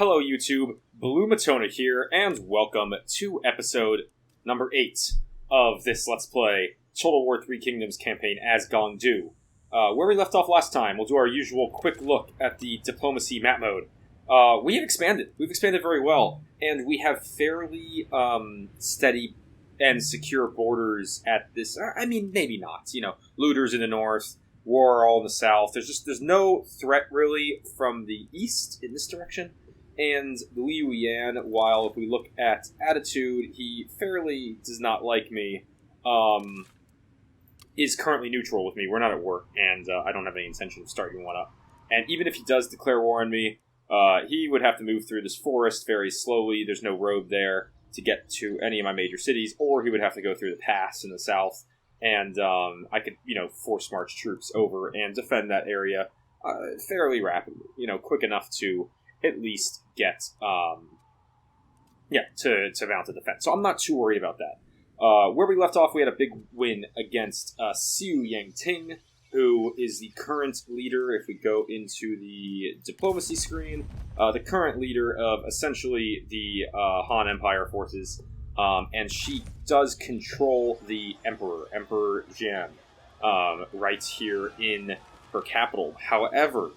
Hello YouTube, Blue Matona here, and welcome to episode number 8 of this Let's Play Total War Three Kingdoms campaign as Gong. Where we left off last time, we'll do our usual quick look at the diplomacy map mode. We have expanded. We've expanded very well, and we have fairly steady and secure borders at this. I mean, maybe not. You know, looters in the north, war all in the south. There's no threat really from the east in this direction. And Liu Yan, while if we look at attitude, he fairly does not like me, is currently neutral with me. We're not at war, and I don't have any intention of starting one up. And even if he does declare war on me, he would have to move through this forest very slowly. There's no road there to get to any of my major cities, or he would have to go through the pass in the south, and I could, force march troops over and defend that area fairly rapidly, quick enough to at least get, to mount a defense. So I'm not too worried about that. Where we left off, we had a big win against Xiu Yangting, who is the current leader, if we go into the diplomacy screen, the current leader of essentially the Han Empire forces, and she does control the Emperor, Emperor Jian, right here in her capital. However,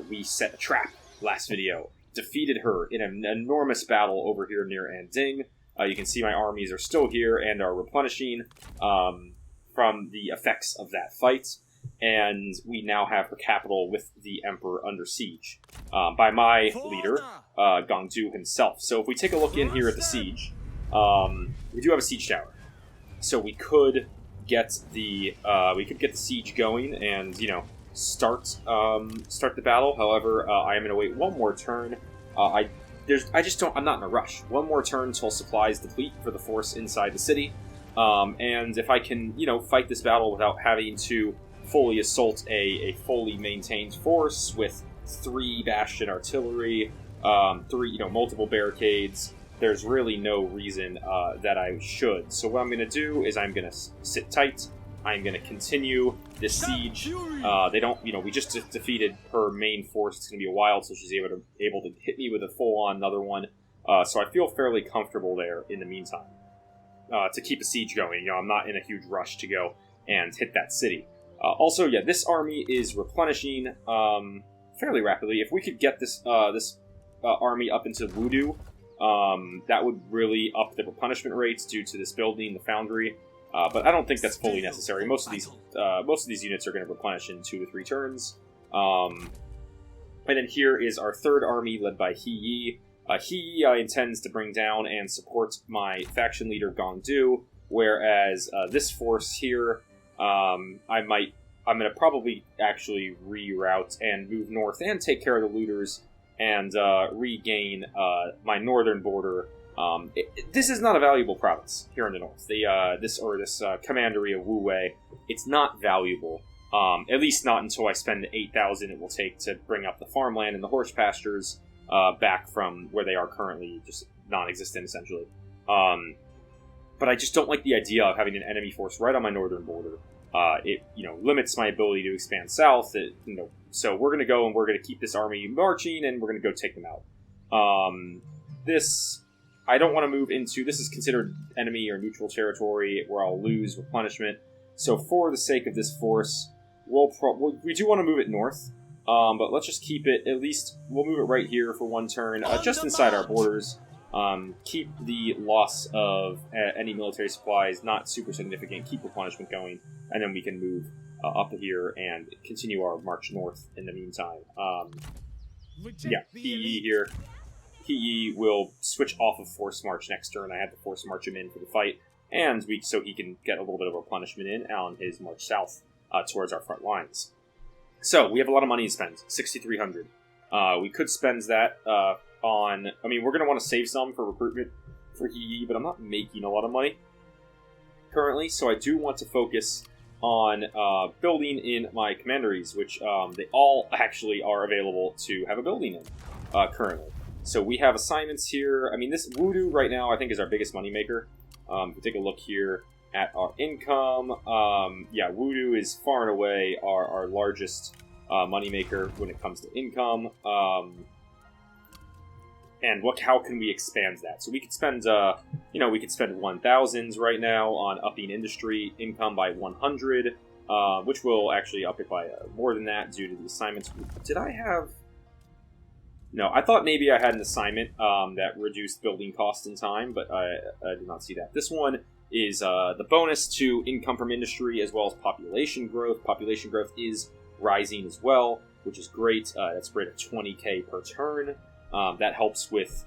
we set a trap last video, defeated her in an enormous battle over here near Anding. You can see my armies are still here and are replenishing from the effects of that fight, and we now have her capital with the Emperor under siege by my leader, Gong himself. So if we take a look in here at the siege, we do have a siege tower, so we could get the siege going and start the battle. However, I am going to wait one more turn. I'm not in a rush. One more turn till supplies deplete for the force inside the city. And if I can, fight this battle without having to fully assault a fully maintained force with 3 bastion artillery, 3, multiple barricades, there's really no reason that I should. So what I'm going to do is I'm going to sit tight. I'm going to continue this siege. We just defeated her main force. It's going to be a while till she's able to hit me with a full-on another one. So I feel fairly comfortable there in the meantime to keep a siege going. I'm not in a huge rush to go and hit that city. Also, this army is replenishing fairly rapidly. If we could get this army up into Wudu, that would really up the replenishment rates due to this building, the foundry. But I don't think that's fully necessary. Most of these units are going to replenish in 2 to 3 turns. And then here is our third army led by He Yi. He Yi intends to bring down and support my faction leader Gong, whereas this force here, I'm going to probably actually reroute and move north and take care of the looters and regain my northern border. This is not a valuable province here in the north. This commandery of Wu Wei, it's not valuable. At least not until I spend the 8,000 it will take to bring up the farmland and the horse pastures back from where they are currently, just non-existent essentially. But I just don't like the idea of having an enemy force right on my northern border. It limits my ability to expand south. So we're going to go and we're going to keep this army marching and we're going to go take them out. I don't want to move into... This is considered enemy or neutral territory where I'll lose replenishment. So for the sake of this force, we do want to move it north. But let's just keep it, at least, we'll move it right here for one turn, just inside our borders. Keep the loss of any military supplies not super significant. Keep replenishment going. And then we can move up here and continue our march north in the meantime. He here. He will switch off of Force March next turn. I had to Force March him in for the fight, and so he can get a little bit of replenishment in on his march south towards our front lines. So, we have a lot of money to spend, 6,300. We could spend that on... we're going to want to save some for recruitment for He, but I'm not making a lot of money currently, so I do want to focus on building in my commanderies, which they all actually are available to have a building in currently. So we have assignments here. This Wudu right now I think is our biggest moneymaker. If we take a look here at our income, Wudu is far and away our largest moneymaker when it comes to income. And how can we expand that? So we could spend, we could spend 1,000s right now on upping industry income by 100, which will actually up it by more than that due to the assignments. Did I have... No, I thought maybe I had an assignment that reduced building cost in time, but I did not see that. This one is the bonus to income from industry as well as population growth. Population growth is rising as well, which is great. That's great at 20k per turn. That helps with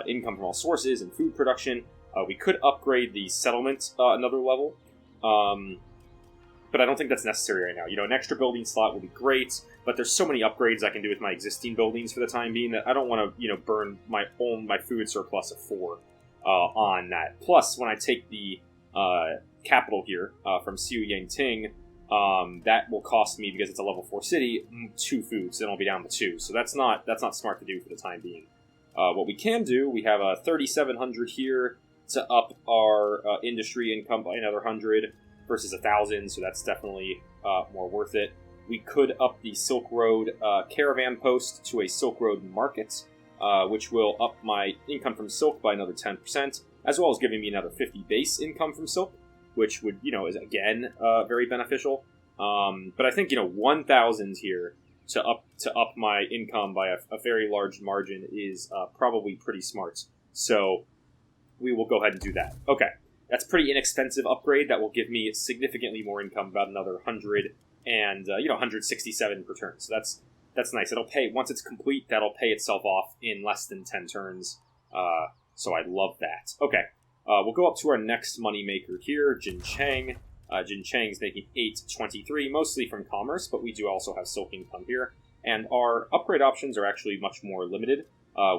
income from all sources and food production. We could upgrade the settlement another level, but I don't think that's necessary right now. An extra building slot would be great, but there's so many upgrades I can do with my existing buildings for the time being that I don't want to, burn my food surplus of 4 on that. Plus, when I take the capital here from Xiu Yangting, that will cost me, because it's a level 4 city, 2 foods, then I'll be down to 2. So that's not smart to do for the time being. What we can do, we have a 3,700 here to up our industry income by another 100 versus 1,000, so that's definitely more worth it. We could up the Silk Road caravan post to a Silk Road market, which will up my income from silk by another 10%, as well as giving me another 50 base income from silk, which would, is again very beneficial. But I think 1,000 here to up my income by a very large margin is probably pretty smart. So we will go ahead and do that. Okay, that's a pretty inexpensive upgrade that will give me significantly more income, about another 100 and 167 per turn. So that's nice. It'll pay once it's complete. That'll pay itself off in less than 10 turns. So I love that. Okay. We'll go up to our next moneymaker here, Jin Chang. Jin Chang's making 823, mostly from commerce, but we do also have silk income here. And our upgrade options are actually much more limited.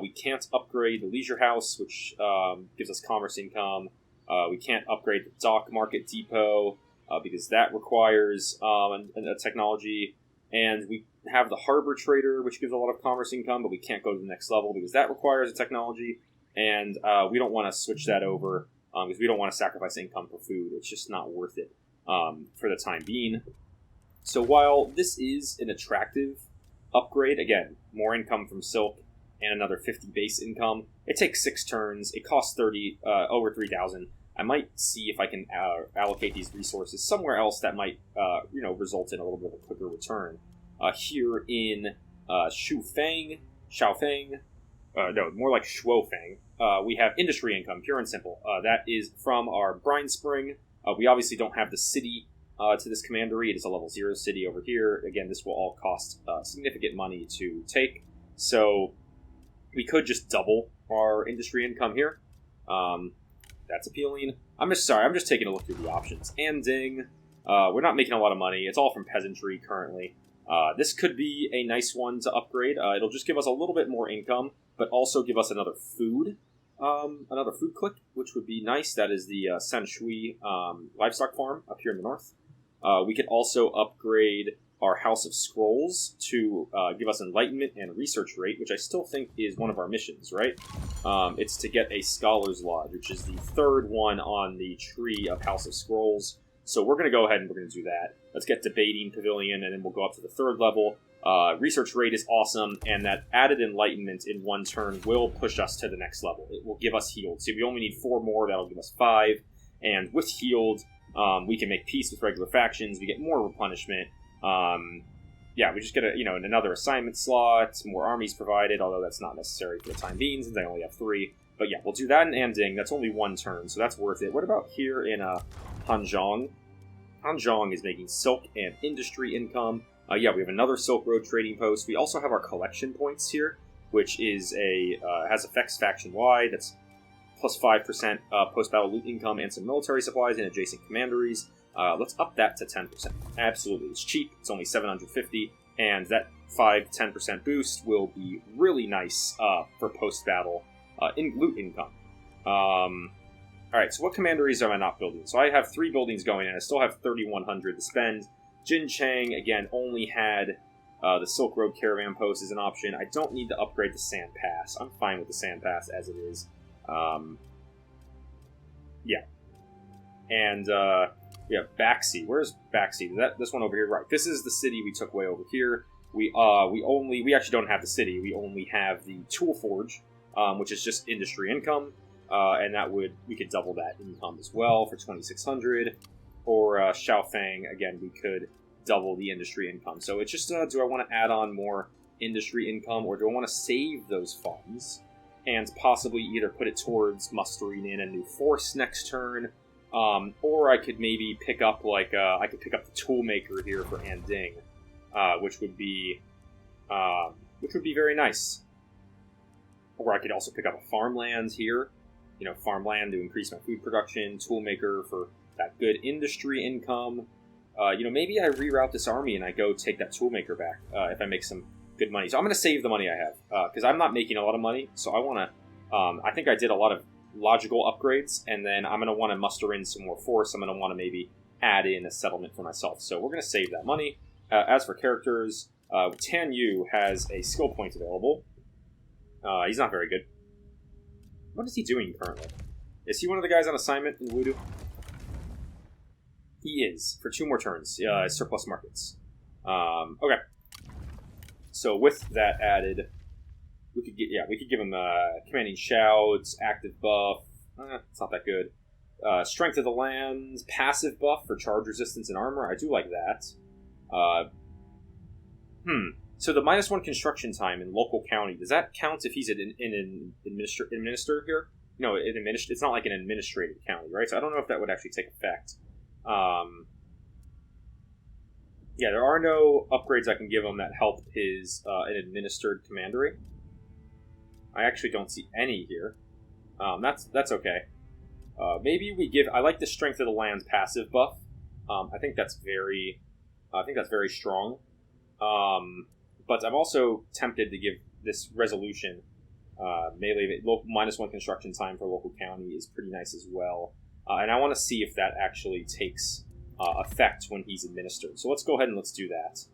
We can't upgrade the leisure house, which gives us commerce income. We can't upgrade the dock market depot, because that requires a technology. And we have the harbor trader, which gives a lot of commerce income, but we can't go to the next level because that requires a technology. And we don't want to switch that over because we don't want to sacrifice income for food. It's just not worth it for the time being. So while this is an attractive upgrade, again, more income from silk and another 50 base income, it takes 6 turns. It costs over 3,000. I might see if I can allocate these resources somewhere else that might result in a little bit of a quicker return. Here in Xiaofeng, more like Shuofeng, we have industry income, pure and simple. That is from our Brine Spring. We obviously don't have the city to this commandery. It is a level 0 city over here. Again, this will all cost significant money to take. So we could just double our industry income here. That's appealing. I'm just taking a look through the options. Anding, we're not making a lot of money. It's all from peasantry currently. This could be a nice one to upgrade. It'll just give us a little bit more income, but also give us another food click, which would be nice. That is the Sanshui livestock farm up here in the north. We could also upgrade our House of Scrolls to give us enlightenment and research rate, which I still think is one of our missions, right? It's to get a Scholar's Lodge, which is the 3rd one on the tree of House of Scrolls. So we're going to go ahead and we're going to do that. Let's get Debating Pavilion, and then we'll go up to the 3rd level. Research rate is awesome, and that added enlightenment in 1 turn will push us to the next level. It will give us healed. So if we only need 4 more, that'll give us 5. And with healed, we can make peace with regular factions. We get more replenishment. We just get another assignment slot, more armies provided, although that's not necessary for the time being since I only have 3. But yeah, we'll do that in Anding. That's only 1 turn, so that's worth it. What about here in Hanzhong? Hanzhong is making silk and industry income. We have another Silk Road trading post. We also have our collection points here, which is has effects faction-wide. That's plus 5% post-battle loot income and some military supplies in adjacent commanderies. Let's up that to 10%. Absolutely. It's cheap. It's only 750, and that 5-10% boost will be really nice for post-battle loot income. Alright, so what commanderies am I not building? So I have 3 buildings going, and I still have 3,100 to spend. Jin Chang, again, only had the Silk Road Caravan Post as an option. I don't need to upgrade the Sand Pass. I'm fine with the Sand Pass as it is. And we have Baxi. Where's Baxi? This one over here, right? This is the city we took way over here. We actually don't have the city. We only have the Tool Forge, which is just industry income, and we could double that income as well for 2,600. Or Feng, again, we could double the industry income. So it's just, do I want to add on more industry income, or do I want to save those funds and possibly either put it towards mustering in a new force next turn, or I could maybe pick up I could pick up the toolmaker here for Anding, which would be very nice. Or I could also pick up a farmland here, farmland to increase my food production, toolmaker for that good industry income. Maybe I reroute this army and I go take that toolmaker back if I make some good money. So I'm going to save the money I have because I'm not making a lot of money. So I want to. I think I did a lot of logical upgrades, and then I'm going to want to muster in some more force. I'm going to want to maybe add in a settlement for myself. So we're going to save that money. As for characters, Tan Yu has a skill point available. He's not very good. What is he doing currently? Is he one of the guys on assignment in Wudu? He is, for 2 more turns. Surplus markets. Okay. So with that added, we could give him commanding shouts, active buff. It's not that good. Strength of the lands, passive buff for charge resistance and armor. I do like that. So the -1 construction time in local county, does that count if he's in an administer here? No, it's not like an administrative county, right? So I don't know if that would actually take effect. There are no upgrades I can give him that help his an administered commandery. I actually don't see any here. That's okay. Maybe we give. I like the strength of the land's passive buff. I think that's very strong. But I'm also tempted to give this resolution melee -1 construction time for local county is pretty nice as well. And I want to see if that actually takes effect when he's administered. So let's go ahead and let's do that.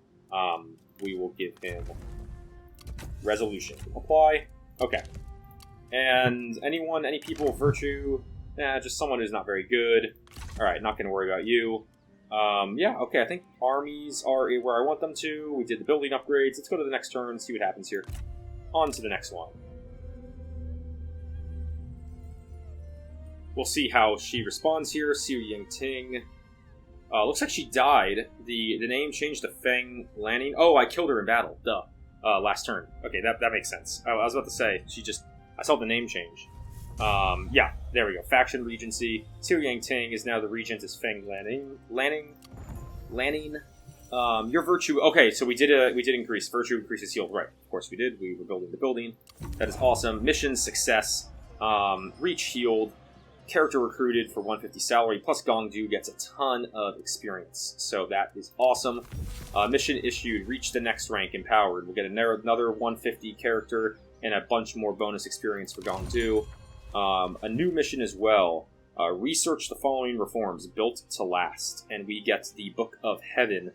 We will give him resolution. Apply. Okay. And any people of virtue? Just someone who's not very good. Alright, not going to worry about you. Okay, I think armies are where I want them to. We did the building upgrades. Let's go to the next turn, see what happens here. On to the next one. We'll see how she responds here. Xiu Yangting. Looks like she died. The name changed to Feng Lanning. Oh, I killed her in battle. Duh. Last turn. Okay, that makes sense. I was about to say, I saw the name change. There we go. Faction Regency. Xiu Yangting is now the regent as Feng Lanning. Your virtue. Okay, so we did increase virtue, increases healed. Right, of course we did. We were building the building. That is awesome. Mission success. Reach healed. Character recruited for 150 salary, plus Gong gets a ton of experience. So that is awesome. Mission issued. Reach the next rank. Empowered. We'll get another 150 character and a bunch more bonus experience for Gong. A new mission as well. Research the following reforms built to last. And we get the Book of Heaven,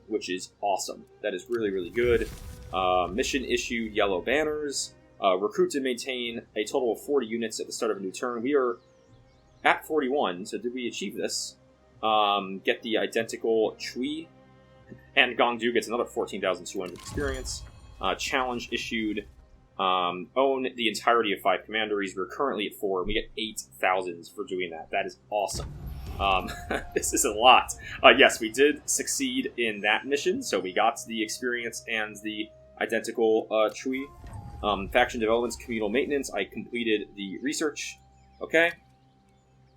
which is awesome. That is really, really good. Mission issued yellow banners. Recruit and maintain a total of 40 units at the start of a new turn. We are at 41, so did we achieve this? Get the identical Chui. And Gong gets another 14,200 experience. Challenge issued. Own the entirety of 5 commanderies. We're currently at 4, and we get 8,000 for doing that. That is awesome. This is a lot. Yes, we did succeed in that mission, so we got the experience and the identical Chui. Faction developments, communal maintenance. I completed the research. Okay.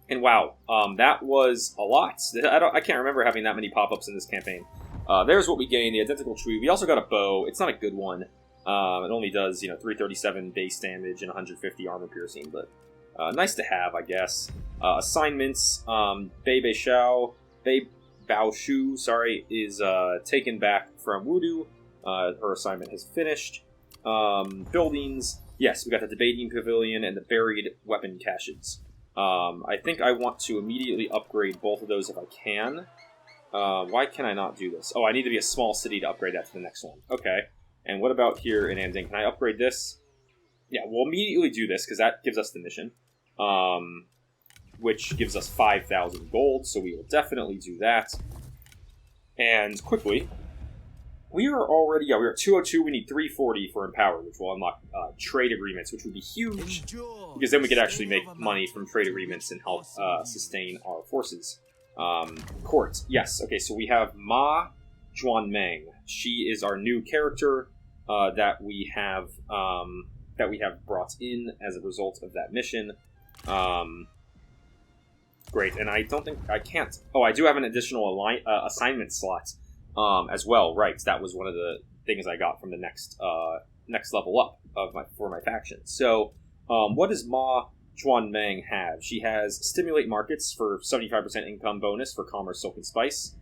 And wow, that was a lot. I can't remember having that many pop-ups in this campaign. There's what we gained, the identical Chui. We also got a bow. It's not a good one. It only does, 337 base damage and 150 armor piercing, but nice to have, I guess. Assignments, Bei Bao Shu, is taken back from Wudu. Her assignment has finished. Buildings, yes, we got the debating pavilion and the buried weapon caches. I think I want to immediately upgrade both of those if I can. Why can I not do this? Oh, I need to be a small city to upgrade that to the next one. Okay. And what about here in Anding? Can I upgrade this? Yeah, we'll immediately do this, because that gives us the mission. Which gives us 5,000 gold, so we will definitely do that. And quickly, We are already, we're at 202. We need 340 for Empowered, which will unlock trade agreements, which would be huge, because then we could actually make money from trade agreements and help sustain our forces. Court, yes. Okay, so we have Ma Zhuanmeng. She is our new character that we have brought in as a result of that mission. Great, and I don't think I can't. Oh, I do have an additional assignment slot as well. Right, that was one of the things I got from the next level up for my faction. So, what does Ma Zhuanmeng have? She has stimulate markets for 75% income bonus for commerce, silk, and spice.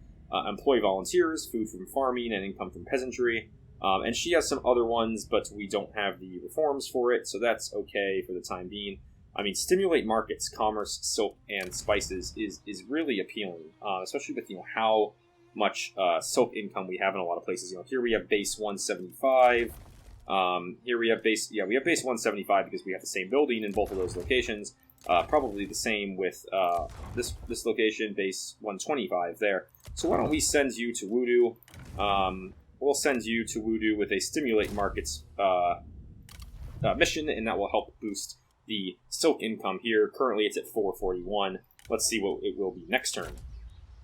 Employ volunteers, food from farming, and income from peasantry. And she has some other ones, but we don't have the reforms for it, so that's okay for the time being. I mean, stimulate markets, commerce, silk, and spices is really appealing, especially with how much silk income we have in a lot of places. Here we have base 175. Here we have base 175 because we have the same building in both of those locations. Probably the same with this location, base 125 there. So why don't we send you to Wudu? We'll send you to Wudu with a stimulate markets mission, and that will help boost the silk income here. Currently it's at 441. Let's see what it will be next turn.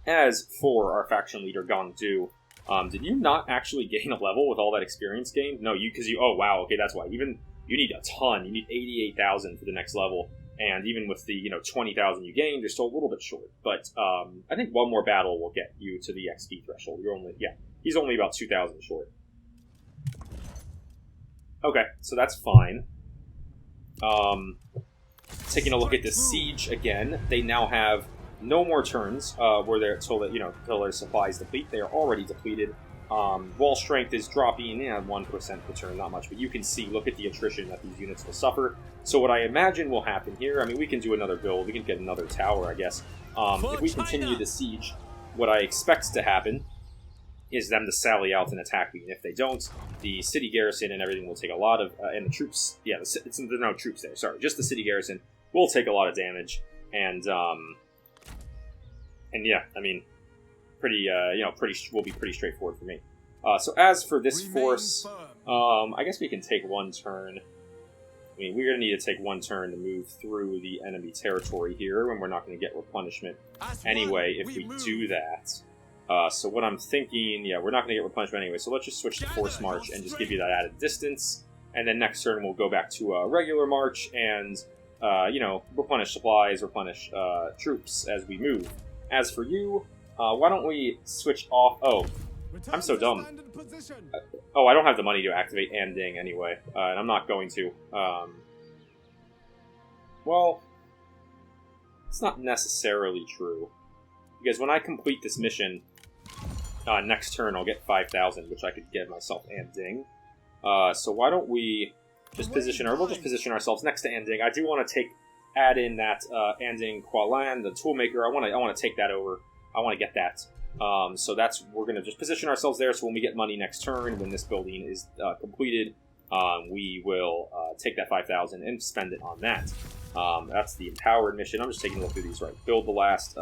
As for our faction leader, Gong, did you not actually gain a level with all that experience gained? No, oh wow, okay, that's why. Even, you need a ton. You need 88,000 for the next level. And even with the 20,000 you gained, you're still a little bit short. But I think one more battle will get you to the XP threshold. He's only about 2,000 short. Okay, so that's fine. Taking a look at the siege again, they now have no more turns where they're till their supplies deplete. They are already depleted. Wall strength is dropping 1% per turn, not much, but you can see, look at the attrition that these units will suffer. So what I imagine will happen here, I mean, we can do another build, we can get another tower, I guess. If we continue the siege, what I expect to happen is them to sally out and attack me, and if they don't, the city garrison and everything will take a lot of, and the troops, there's no troops there, sorry, just the city garrison will take a lot of damage, and yeah, I mean, will be pretty straightforward for me. So as for this force, I guess we can take one turn. I mean, we're going to need to take one turn to move through the enemy territory here, and we're not going to get replenishment anyway if we do that. So what I'm thinking, we're not going to get replenishment anyway, so let's just switch to force march and just give you that added distance, and then next turn we'll go back to a regular march and, replenish supplies, replenish troops as we move. As for you, why don't we switch off... Oh, I'm so dumb. I don't have the money to activate Anding anyway, and I'm not going to. Well, it's not necessarily true, because when I complete this mission, next turn I'll get 5,000, which I could give myself Anding. So why don't we just we'll just position ourselves next to Anding. I do want to add in that Anding Kualan, the toolmaker. I want to take that over. I want to get that. So we're going to just position ourselves there, so when we get money next turn, when this building is completed, we will take that 5,000 and spend it on that. That's the empowered mission. I'm just taking a look through these, right? Build the last,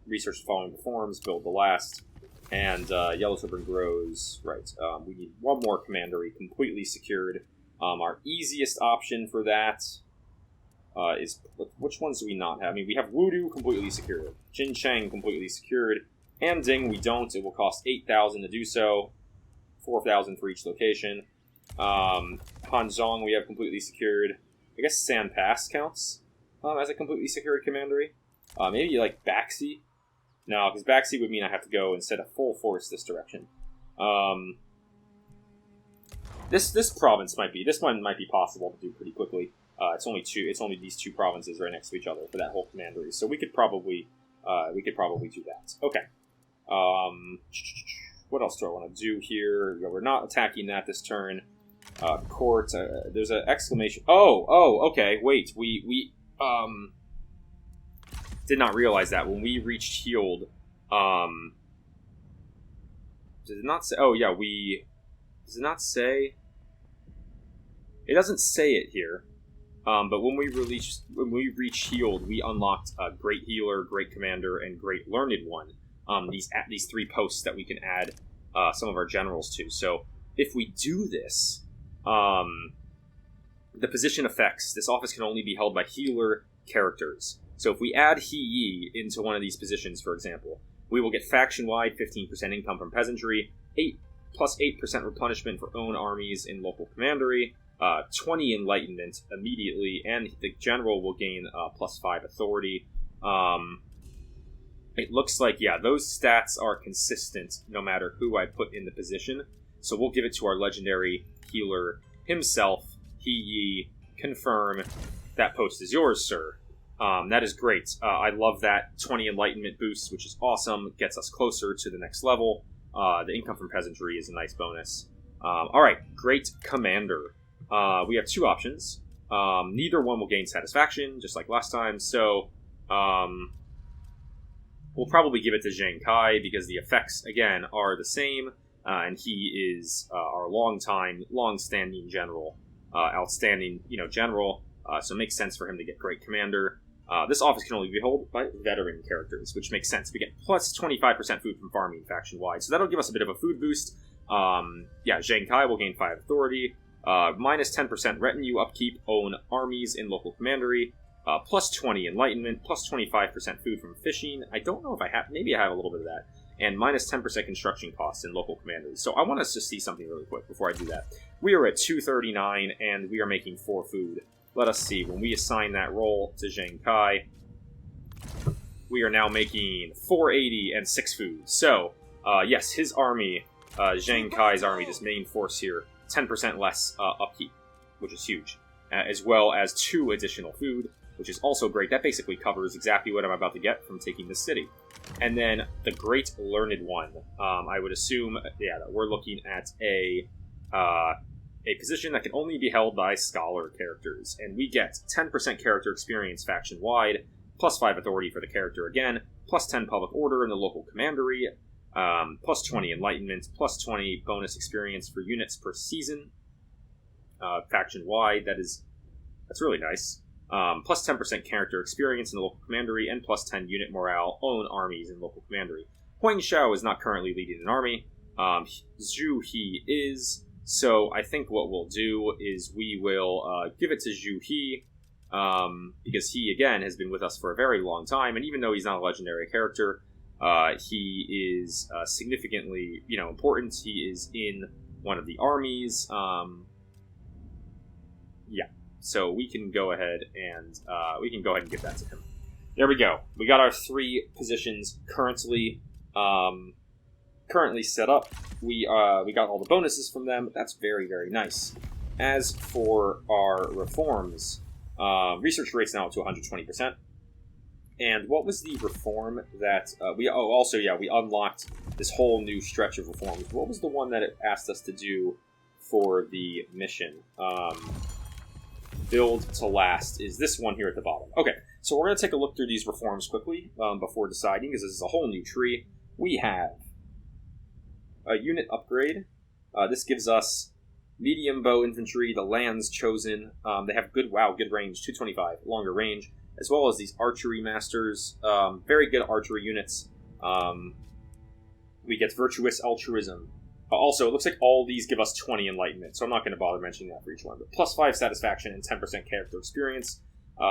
research the following reforms, build the last, and Yellow Turban grows, right? We need one more commandery completely secured. Our easiest option for that is, which ones do we not have? I mean, we have Wudu completely secured, Jincheng completely secured, Anding we don't. It will cost 8,000 to do so, 4,000 for each location. Hanzhong we have completely secured. I guess San Pass counts as a completely secured commandery. Maybe like Baxi. No, because Baxi would mean I have to go instead of full force this direction. This province this one might be possible to do pretty quickly. It's only these two provinces right next to each other for that whole commandery, so we could probably do that. Okay. What else do I want to do here? We're not attacking that this turn. Court. There's an exclamation. Oh. Okay. Wait. We did not realize that when we reached healed. Did it not say? Oh yeah. Does it not say? It doesn't say it here. But when we reach healed, we unlocked a Great Healer, Great Commander, and Great Learned One. These three posts that we can add some of our generals too. So if we do this, the position effects, this office can only be held by healer characters. So if we add He into one of these positions, for example, we will get faction-wide 15% income from peasantry, 8% replenishment for own armies in local commandery, 20 enlightenment immediately, and the general will gain +5 authority. It looks like, yeah, those stats are consistent no matter who I put in the position. So we'll give it to our legendary healer himself. He confirm. That post is yours, sir. That is great. I love that 20 enlightenment boost, which is awesome. It gets us closer to the next level. The income from peasantry is a nice bonus. Alright, great commander. We have two options. Neither one will gain satisfaction, just like last time, so we'll probably give it to Zhang Kai because the effects, again, are the same, and he is our long-standing general, outstanding, general, so it makes sense for him to get great commander. This office can only be held by veteran characters, which makes sense. We get plus 25% food from farming faction-wide, so that'll give us a bit of a food boost. Zhang Kai will gain 5 authority, minus 10% retinue upkeep, own armies in local commandery, plus 20 enlightenment, plus 25% food from fishing. I don't know if I have, maybe I have a little bit of that, and minus 10% construction costs in local commandery. So I want us to see something really quick before I do that. We are at 239, and we are making 4 food. Let us see, when we assign that role to Zhang Kai, we are now making 480 and 6 food. So, yes, his army, Zhang Kai's army, this main force here, 10% less upkeep, which is huge, as well as 2 additional food, which is also great. That basically covers exactly what I'm about to get from taking this city. And then the Great Learned One, I would assume, that we're looking at a position that can only be held by scholar characters, and we get 10% character experience faction-wide, plus 5 authority for the character again, plus 10 public order in the local commandery, plus 20 enlightenment, plus 20 bonus experience for units per season, faction-wide. That's really nice. Plus 10% character experience in the local commandery, and plus 10 unit morale, own armies in local commandery. Huang Xiao is not currently leading an army. Zhu He is. So I think what we'll do is we will give it to Zhu He, because he, again, has been with us for a very long time, and even though he's not a legendary character, he is significantly, important. He is in one of the armies. So we can go ahead and give that to him. There we go. We got our 3 positions currently set up. We got all the bonuses from them. That's very, very nice. As for our reforms, research rate's now up to 120%. And what was the reform that we unlocked this whole new stretch of reforms. What was the one that it asked us to do for the mission? Build to last is this one here at the bottom. Okay, so we're going to take a look through these reforms quickly before deciding, because this is a whole new tree. We have a unit upgrade. This gives us medium bow infantry, the lands chosen. They have good range, 225, longer range, as well as these archery masters. Very good archery units. We get virtuous altruism. Also, it looks like all these give us 20 enlightenment, so I'm not going to bother mentioning that for each one. But plus 5 satisfaction and 10% character experience.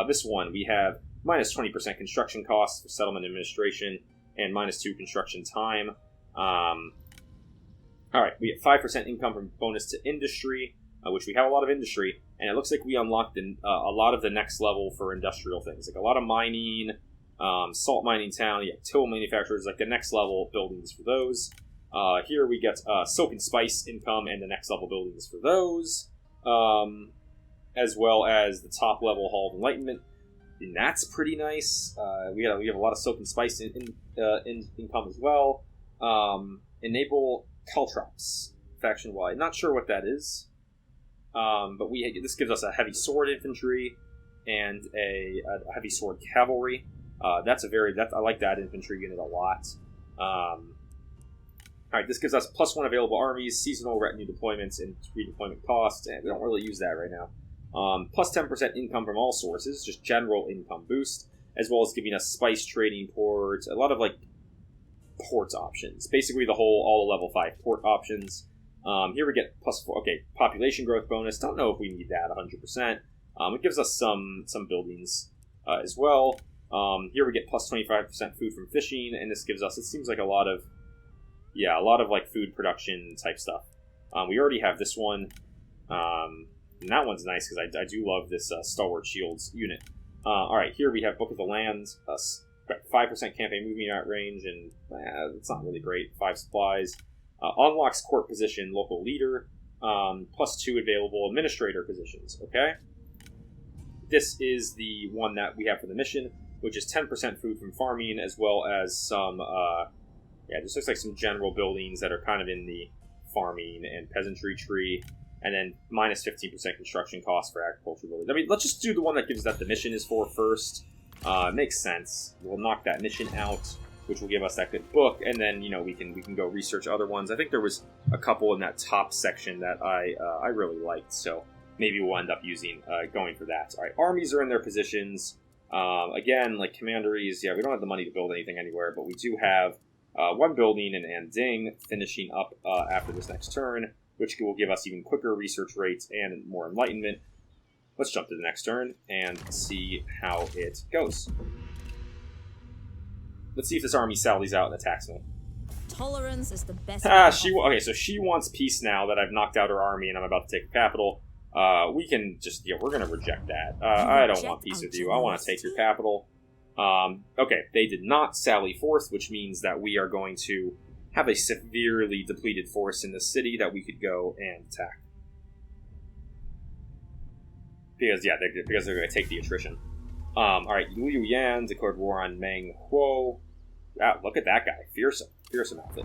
This one, we have minus 20% construction costs for settlement administration, and minus 2 construction time. Alright, we get 5% income from bonus to industry, which we have a lot of industry, and it looks like we unlocked a lot of the next level for industrial things, like a lot of mining, salt mining town, tool manufacturers, like the next level buildings for those. Here we get silk and spice income and the next level buildings for those, as well as the top level Hall of Enlightenment, and that's pretty nice. We have a lot of silk and spice in income as well. Enable caltrops faction wide. Not sure what that is, but this gives us a heavy sword infantry and a heavy sword cavalry. I like that infantry unit a lot. Alright, this gives us plus 1 available armies, seasonal retinue deployments, and redeployment cost, and we don't really use that right now. Plus 10% income from all sources, just general income boost, as well as giving us spice trading ports, a lot of port options. Basically, all the level 5 port options. Here we get +4. Okay, population growth bonus. Don't know if we need that 100%. It gives us some buildings as well. Here we get +25% food from fishing, and this gives us, it seems like a lot of like food production type stuff. We already have this one. And that one's nice because I do love this Stalwart Shields unit. Alright, here we have Book of the Lands. 5% campaign movement out range, and it's not really great. 5 supplies. Unlocks court position, local leader. +2 available administrator positions. Okay? This is the one that we have for the mission, which is 10% food from farming, as well as some, just looks like some general buildings that are kind of in the farming and peasantry tree, and then minus 15% construction costs for agriculture buildings. I mean, let's just do the one that gives that the mission is for first. It makes sense. We'll knock that mission out, which will give us that good book, and then, we can go research other ones. I think there was a couple in that top section that I really liked, so maybe we'll end up going for that. All right, armies are in their positions. Again, like commanderies, we don't have the money to build anything anywhere, but we do have one building in Anding finishing up after this next turn, which will give us even quicker research rates and more enlightenment. Let's jump to the next turn and see how it goes. Let's see if this army sallies out and attacks me. Tolerance is the best. So she wants peace now that I've knocked out her army and I'm about to take the capital. We can just, we're going to reject that. I don't want peace with you. I want to take your capital. Okay, they did not sally forth, which means that we are going to have a severely depleted force in the city that we could go and attack. Because they're going to take the attrition. Alright, Liu Yan declared war on Meng Huo. Wow, look at that guy. Fearsome outfit.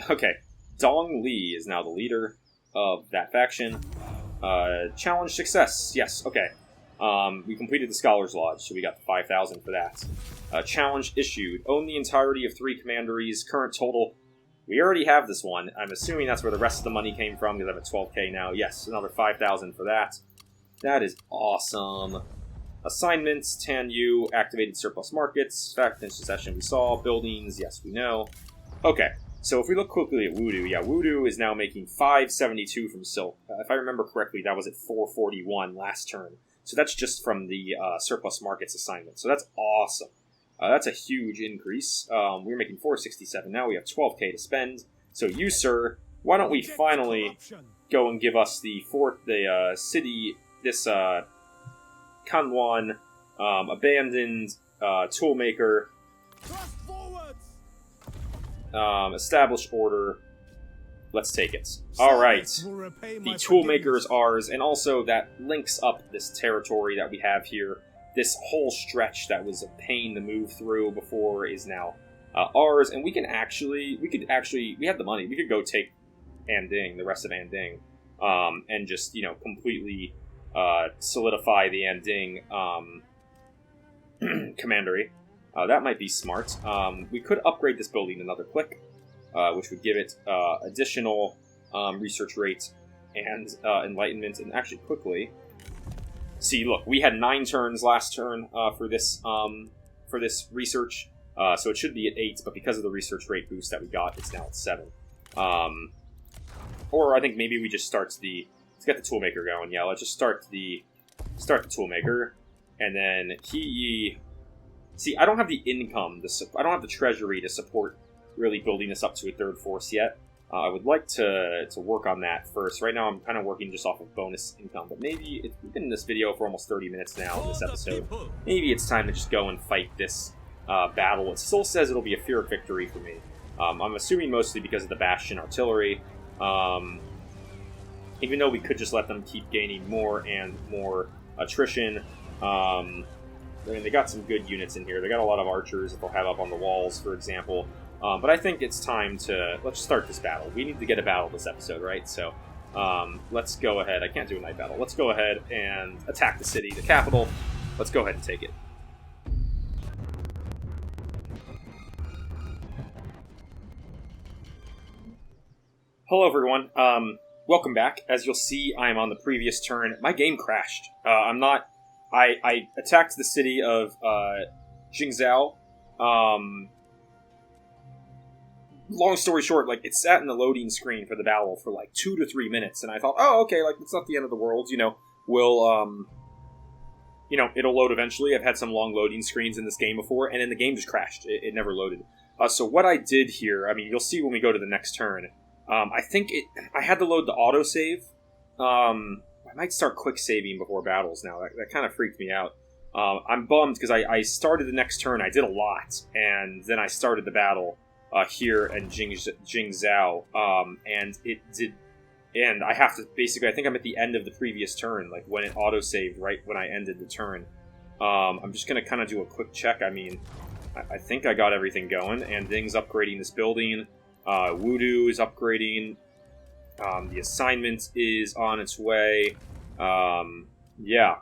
Okay, Dong Li is now the leader of that faction. Challenge success. Yes, okay. We completed the Scholar's Lodge, so we got 5,000 for that. Challenge issued. Own the entirety of 3 commanderies. Current total. We already have this one. I'm assuming that's where the rest of the money came from, because I'm at 12k now. Yes, another 5,000 for that. That is awesome. Assignments, Tan Yu, activated surplus markets, fact and succession we saw, buildings, yes we know. Okay, so if we look quickly at Wudu, Wudu is now making 572 from silk. If I remember correctly, that was at 441 last turn. So that's just from the surplus markets assignment. So that's awesome. That's a huge increase. We were making 467, now we have 12k to spend. So you, sir, why don't we finally go and give us the city, this Kanwan, abandoned toolmaker, established order. Let's take it. Alright, the toolmaker is ours, and also that links up this territory that we have here. This whole stretch that was a pain to move through before is now ours, and we have the money. We could go take Anding, the rest of Anding, and just, completely solidify the Anding commandery. That might be smart. We could upgrade this building another click, which would give it additional research rate and enlightenment. And actually, quickly, see, look, we had 9 turns last turn for this research, so it should be at 8. But because of the research rate boost that we got, it's now at 7. Or I think maybe we just start let's get the toolmaker going. Yeah, let's just start the toolmaker, and then see, I don't have the income, I don't have the treasury to support really building this up to a 3rd force yet. I would like to work on that first. Right now, I'm kind of working just off of bonus income, but maybe we've been in this video for almost 30 minutes now in this episode. Maybe it's time to just go and fight this battle. It still says it'll be a Pyrrhic victory for me. I'm assuming mostly because of the Bastion artillery. Even though we could just let them keep gaining more and more attrition. I mean, they got some good units in here. They got a lot of archers that they'll have up on the walls, for example. But I think it's time let's start this battle. We need to get a battle this episode, right? So, let's go ahead. I can't do a night battle. Let's go ahead and attack the city, the capital. Let's go ahead and take it. Hello, everyone. Welcome back. As you'll see, I'm on the previous turn. My game crashed. I attacked the city of Jingzhou. long story short, like, it sat in the loading screen for the battle for, like, 2 to 3 minutes, and I thought, oh, okay, like, it's not the end of the world, you know, we'll, you know, it'll load eventually. I've had some long loading screens in this game before, and then the game just crashed. It never loaded. So what I did here, I mean, you'll see when we go to the next turn, I think I had to load the autosave. I might start quick saving before battles now. That kind of freaked me out. I'm bummed because I started the next turn, I did a lot, and then I started the battle here at Jingzhou, and it did, and I have to, basically, I think I'm at the end of the previous turn, like when it autosaved right when I ended the turn. I'm just going to kind of do a quick check. I mean, I think I got everything going, and Ding's upgrading this building, Wudu is upgrading, the assignment is on its way, yeah.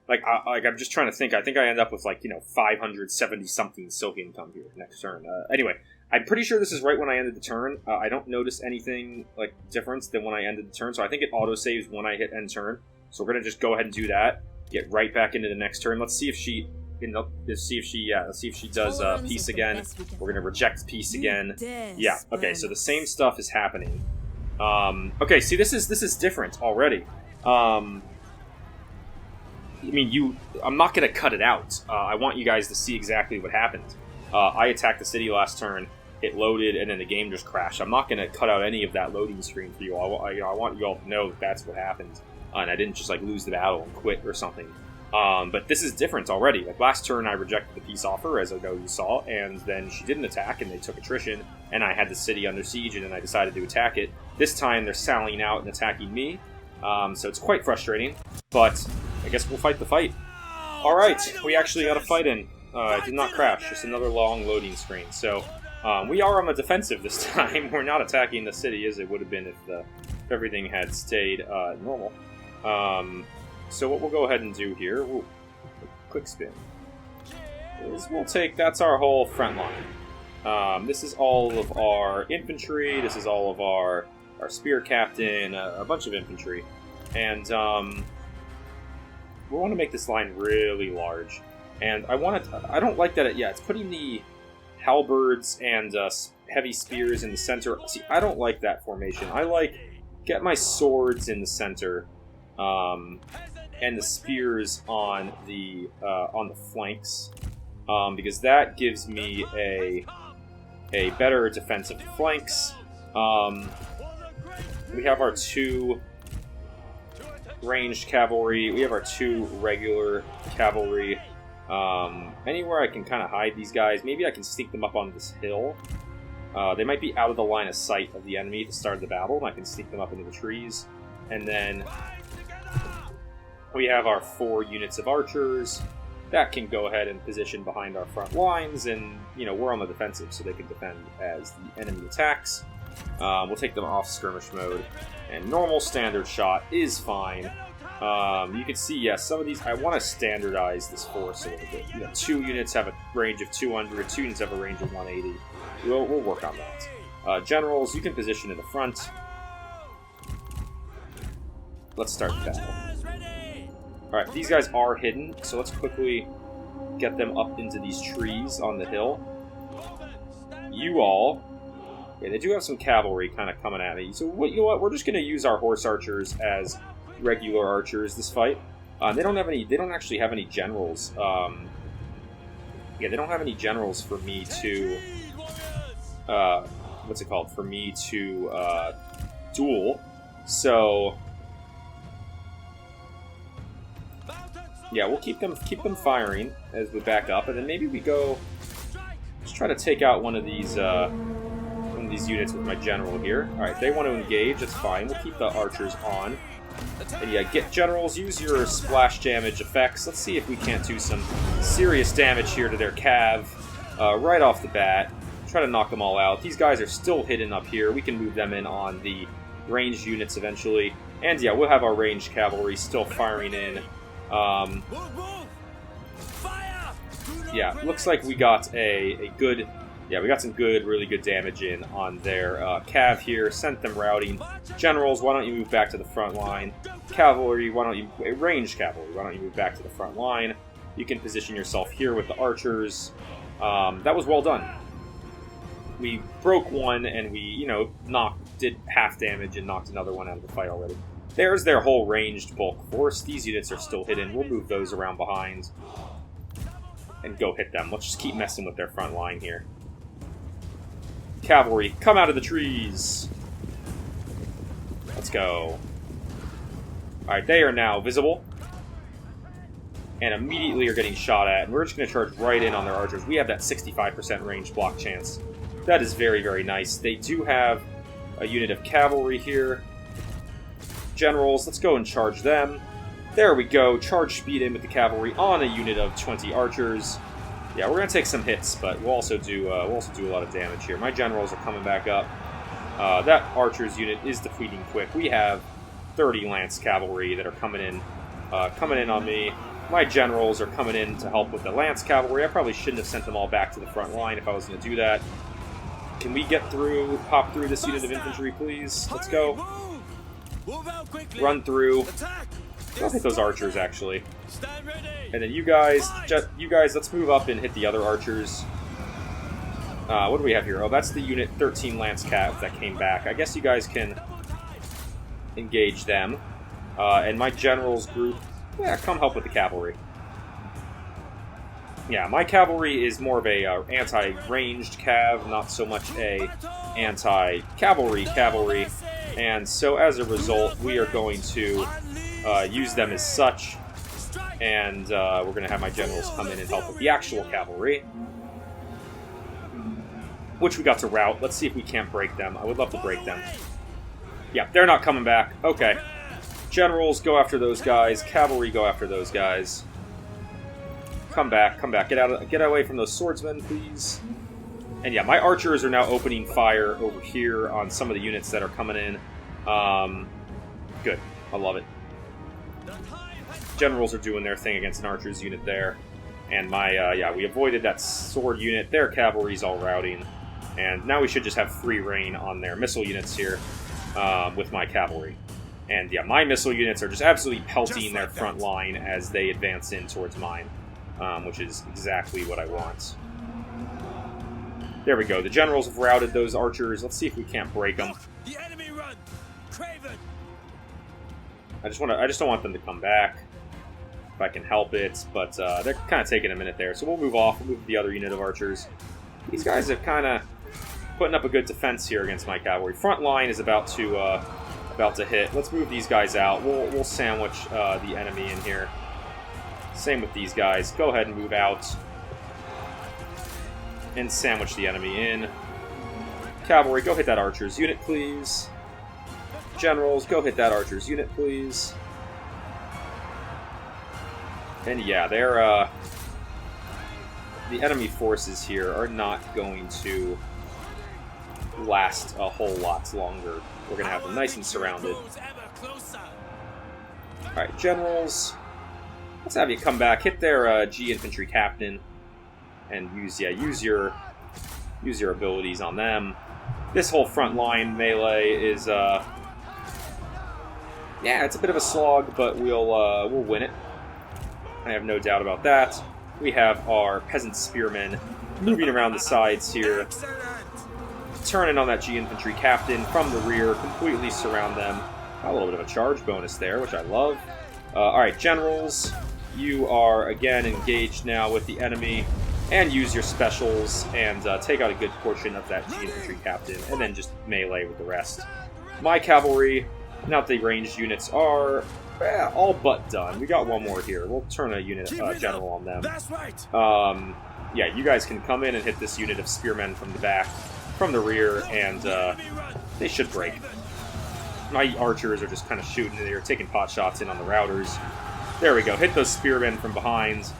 Like, I'm just trying to think. I think I end up with, like, you know, 570-something silk income here next turn. Anyway, I'm pretty sure this is right when I ended the turn. I don't notice anything, like, difference than when I ended the turn. So I think it autosaves when I hit end turn. So we're going to just go ahead and do that. Get right back into the next turn. Let's see if she... let's see if she does peace again. We're going to reject peace again. Yeah, okay, so the same stuff is happening. Okay, see, this is different already. I mean, I'm not going to cut it out. I want you guys to see exactly what happened. I attacked the city last turn, it loaded, and then the game just crashed. I'm not going to cut out any of that loading screen for you all. I want you all to know that that's what happened. And I didn't just, like, lose the battle and quit or something. But this is different already. Like, last turn I rejected the peace offer, as I know you saw, and then she didn't attack, and they took attrition, and I had the city under siege, and then I decided to attack it. This time they're sallying out and attacking me. So it's quite frustrating, but I guess we'll fight the fight. Alright, we actually got a fight in. It did not crash, just another long loading screen. So, we are on the defensive this time. We're not attacking the city as it would have been if everything had stayed normal. So what we'll go ahead and do here, quick spin, is we'll take, that's our whole front line. This is all of our infantry, this is all of our spear captain, a bunch of infantry, and we want to make this line really large. And I don't like that it's putting the halberds and heavy spears in the center. See, I don't like that formation. I like, get my swords in the center, and the spears on the flanks, because that gives me a better defensive flanks. We have our 2 ranged cavalry. We have our 2 regular cavalry. Anywhere I can kind of hide these guys. Maybe I can sneak them up on this hill. They might be out of the line of sight of the enemy at the start of the battle, and I can sneak them up into the trees. And then we have our 4 units of archers that can go ahead and position behind our front lines, and, you know, we're on the defensive, so they can defend as the enemy attacks. We'll take them off skirmish mode, and normal standard shot is fine. You can see, yes, some of these, I want to standardize this force a little bit. You know, 2 units have a range of 200, 2 units have a range of 180. We'll work on that. Generals, you can position in the front. Let's start the battle. Alright, these guys are hidden, so let's quickly get them up into these trees on the hill. You all... yeah, they do have some cavalry kind of coming at me. So, you know what? We're just going to use our horse archers as regular archers this fight. They don't actually have any generals. Yeah, they don't have any generals for me to... what's it called? For me to duel. So... yeah, we'll keep them firing as we back up, and then maybe we go... let's try to take out one of these units with my general here. Alright, they want to engage, that's fine. We'll keep the archers on. And yeah, get generals, use your splash damage effects. Let's see if we can't do some serious damage here to their cav right off the bat. Try to knock them all out. These guys are still hidden up here. We can move them in on the ranged units eventually. And yeah, we'll have our ranged cavalry still firing in. Yeah, looks like we got a good... yeah, we got some really good damage in on their cav here. Sent them routing. Generals, why don't you move back to the front line? Cavalry, why don't you... ranged cavalry, why don't you move back to the front line? You can position yourself here with the archers. That was well done. we broke one, and we, you know, did half damage and knocked another one out of the fight already. There's their whole ranged bulk force. These units are still hidden. We'll move those around behind and go hit them. Let's just keep messing with their front line here. Cavalry, come out of the trees! Let's go. Alright, they are now visible. And immediately are getting shot at. And we're just going to charge right in on their archers. We have that 65% range block chance. That is very, very nice. They do have a unit of cavalry here. Generals, let's go and charge them. There we go. Charge speed in with the cavalry on a unit of 20 archers. Yeah, we're going to take some hits, but we'll also do a lot of damage here. My generals are coming back up. That archers unit is depleting quick. We have 30 lance cavalry that are coming in on me. My generals are coming in to help with the lance cavalry. I probably shouldn't have sent them all back to the front line if I was going to do that. Can we pop through this unit of infantry, please? Let's go. Run through. I'll hit those archers, actually. And then you guys, let's move up and hit the other archers. What do we have here? Oh, that's the unit 13 lance cav that came back. I guess you guys can engage them. And my generals group, yeah, come help with the cavalry. Yeah, my cavalry is more of a anti-ranged cav, not so much a anti-cavalry cavalry. And so as a result, we are going to use them as such. And we're going to have my generals come in and help with the actual cavalry, which we got to rout. Let's see if we can't break them. I would love to break them. Yeah, they're not coming back. Okay. Generals, go after those guys. Cavalry, go after those guys. Come back, come back. Get away from those swordsmen, please. And yeah, my archers are now opening fire over here on some of the units that are coming in. Good. I love it. Generals are doing their thing against an archer's unit there. And my, we avoided that sword unit. Their cavalry's all routing. And now we should just have free reign on their missile units here with my cavalry. And yeah, my missile units are just absolutely pelting their front line as they advance in towards mine, which is exactly what I want. There we go. The generals have routed those archers. Let's see if we can't break them. The enemy run! Craven! I just don't want them to come back if I can help it, but they're kind of taking a minute there. So we'll move off. We'll move to the other unit of archers. These guys are kind of putting up a good defense here against my cavalry. Front line is about to hit. Let's move these guys out. We'll sandwich the enemy in here. Same with these guys. Go ahead and move out and sandwich the enemy in. Cavalry, go hit that archer's unit, please. Generals, go hit that archer's unit, please. And yeah, they're the enemy forces here are not going to last a whole lot longer. We're going to have them nice and surrounded. Alright, generals. Let's have you come back, hit their G infantry captain, and use your abilities on them. This whole front line melee is yeah, it's a bit of a slog, but we'll win it. I have no doubt about that. We have our peasant spearmen moving around the sides here, turning on that G infantry captain from the rear, completely surround them. Got a little bit of a charge bonus there, which I love. Alright, generals, you are again engaged now with the enemy, and use your specials and take out a good portion of that G infantry captain, and then just melee with the rest. My cavalry, now that the ranged units are all but done. We got one more here. We'll turn a unit general on them. That's right. Yeah, you guys can come in and hit this unit of spearmen from the back, from the rear, and they should break. My archers are just kind of shooting in there, taking pot shots in on the routers. There we go. Hit those spearmen from behind.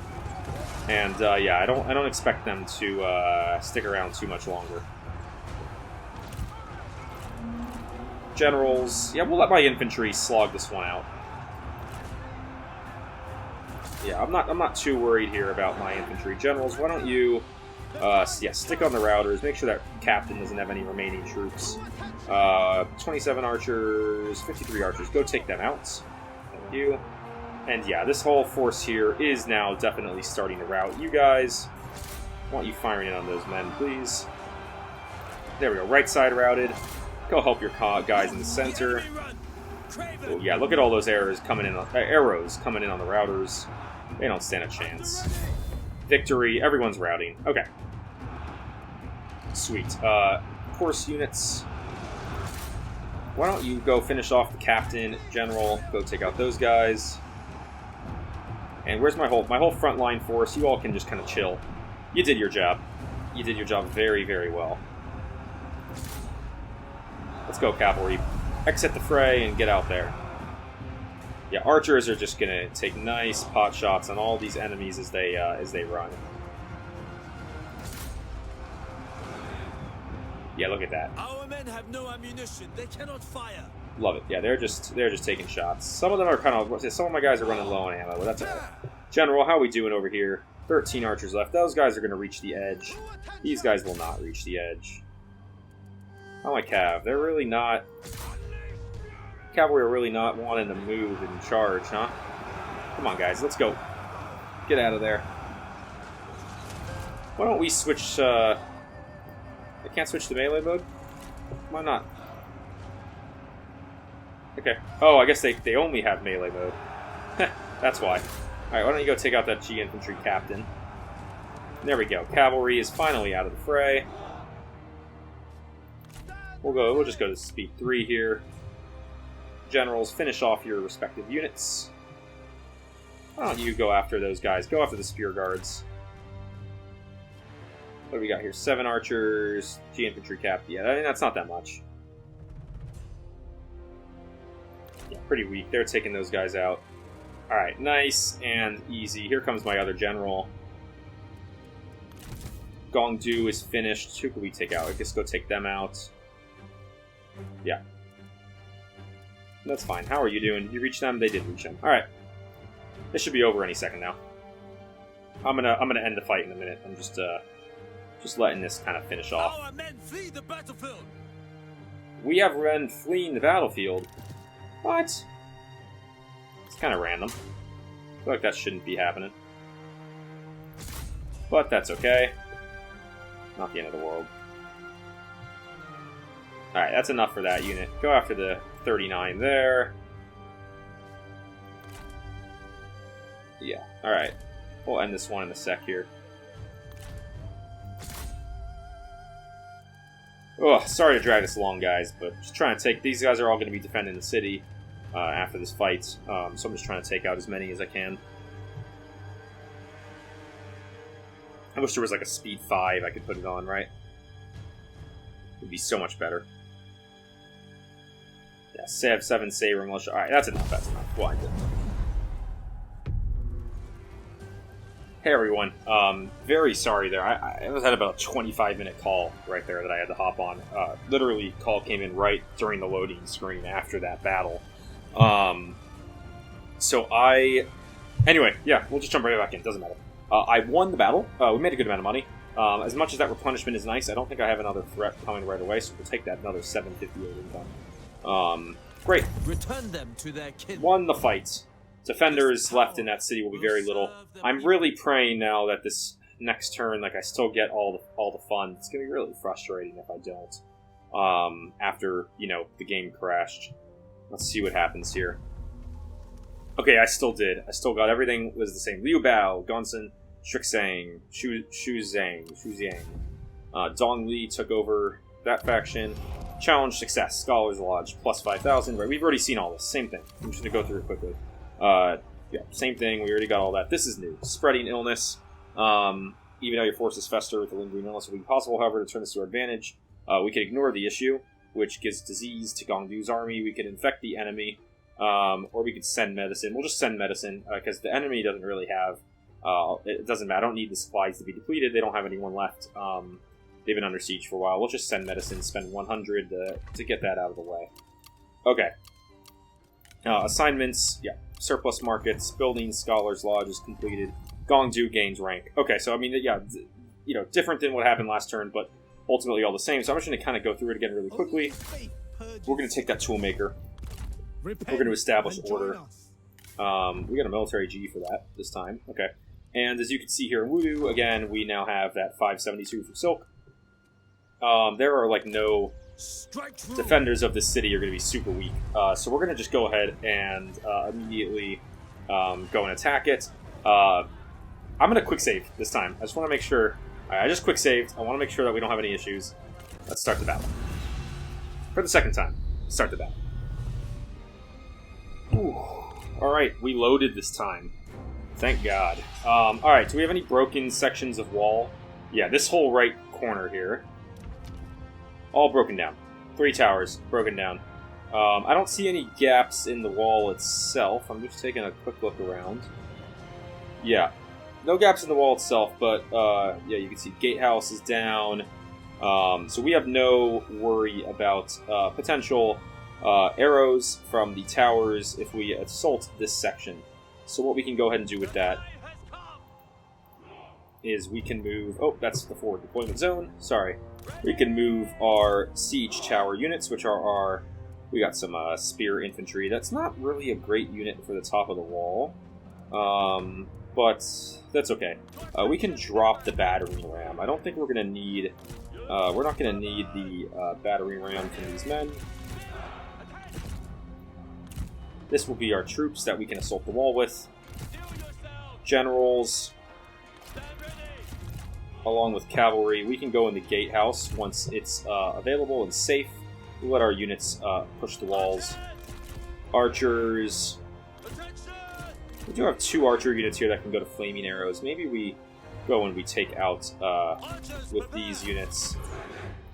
And yeah, I don't expect them to stick around too much longer. Generals, yeah, we'll let my infantry slog this one out. Yeah, I'm not too worried here about my infantry. Generals, why don't you yeah, stick on the routers, make sure that captain doesn't have any remaining troops. 27 archers, 53 archers, go take them out. Thank you. And yeah, this whole force here is now definitely starting to rout. You guys, I want you firing in on those men, please. There we go. Right side routed. Go help your guys in the center. Enemy run! Craven! Oh, yeah, look at all those arrows coming in on the routers. They don't stand a chance. Victory. Everyone's routing. Okay. Sweet. Course units. Why don't you go finish off the captain, general, go take out those guys. And where's my whole frontline force? You all can just kind of chill. You did your job. You did your job very, very well. Let's go, cavalry. Exit the fray and get out there. Yeah, archers are just gonna take nice pot shots on all these enemies as they run. Yeah, look at that. Our men have no ammunition. They cannot fire. Love it. Yeah, they're just taking shots. Some of them are kind of. Some of my guys are running low on ammo, but that's alright. General, how are we doing over here? 13 archers left. Those guys are going to reach the edge. These guys will not reach the edge. Oh my cav, they're really not. Cavalry are really not wanting to move and charge, huh? Come on, guys, let's go. Get out of there. Why don't we switch? I can't switch to melee mode. Why not? Okay. Oh, I guess they only have melee mode. That's why. Alright, why don't you go take out that G infantry captain. There we go. Cavalry is finally out of the fray. We'll just go to speed 3 here. Generals, finish off your respective units. Why don't you go after those guys? Go after the spear guards. What do we got here? 7 archers, G infantry cap. Yeah, I mean, that's not that much. Yeah, pretty weak. They're taking those guys out. Alright, nice and easy. Here comes my other general. Gong is finished. Who can we take out? I guess go take them out. Yeah. That's fine. How are you doing? Did you reach them? They did reach them. Alright. This should be over any second now. I'm gonna end the fight in a minute. I'm just letting this kind of finish off. Our men flee the battlefield. We have men fleeing the battlefield. What? It's kind of random. I feel like that shouldn't be happening. But that's okay. Not the end of the world. Alright, that's enough for that unit. Go after the 39 there. Yeah, alright. We'll end this one in a sec here. Oh, sorry to drag this along, guys, but just trying to take... These guys are all going to be defending the city after this fight, so I'm just trying to take out as many as I can. I wish there was like a speed 5 I could put it on, right? It would be so much better. Yeah, Sav 7 Saber Militia. Alright, that's enough, that's enough. We'll end it. Hey everyone, very sorry there. I had about a 25-minute call right there that I had to hop on. Literally, call came in right during the loading screen after that battle. Anyway, yeah, we'll just jump right back in. Doesn't matter. I won the battle. We made a good amount of money. As much as that replenishment is nice, I don't think I have another threat coming right away, so we'll take that another 758 income. Great. Return them to their kin. Won the fight. Defenders left in that city will be very little. I'm really praying now that this next turn, like, I still get all the fun. It's gonna be really frustrating if I don't. After, the game crashed. Let's see what happens here. Okay, I still did. I still got everything was the same. Liu Bao, Gonsun, Strixang, Shu Zhang. Dong Li took over that faction. Challenge success. Scholars Lodge, plus 5,000. Right, we've already seen all this. Same thing. I'm just gonna go through it quickly. Yeah, same thing. We already got all that. This is new. Spreading illness. Even though your forces fester with the lingering illness, it will be possible, however, to turn this to our advantage. We could ignore the issue, which gives disease to Gongdu's army. We could infect the enemy, or we could send medicine. We'll just send medicine, because the enemy doesn't really have... it doesn't matter. I don't need the supplies to be depleted. They don't have anyone left. They've been under siege for a while. We'll just send medicine, spend 100 to get that out of the way. Okay. Assignments, yeah. Surplus markets, building, Scholars Lodge is completed. Gongdu gains rank. Okay, so I mean, yeah, different than what happened last turn, but ultimately all the same. So I'm just going to kind of go through it again really quickly. We're going to take that toolmaker. We're going to establish order. We got a military G for that this time. Okay. And as you can see here in Wudu, again, we now have that 572 for Silk. There are like no Strike true. defenders of this city are going to be super weak. So we're going to just go ahead and immediately go and attack it. I'm going to quick save this time. I just want to make sure. I just quick saved. I want to make sure that we don't have any issues. Let's start the battle. For the second time, start the battle. Alright, we loaded this time. Thank God. Alright, do we have any broken sections of wall? Yeah, this whole right corner here. All broken down. 3 towers broken down. I don't see any gaps in the wall itself. I'm just taking a quick look around. Yeah, no gaps in the wall itself, but yeah, you can see gatehouse is down. So we have no worry about potential arrows from the towers if we assault this section. So what we can go ahead and do with that is we can move... Oh, that's the forward deployment zone. Sorry. We can move our siege tower units, which are our... We got some spear infantry. That's not really a great unit for the top of the wall. But that's okay. We can drop the battering ram. I don't think we're going to need... we're not going to need the battering ram from these men. This will be our troops that we can assault the wall with. Generals, along with cavalry. We can go in the gatehouse once it's available and safe. We'll let our units push the walls. Archers. We do have 2 archer units here that can go to flaming arrows. Maybe we go and we take out, with these units,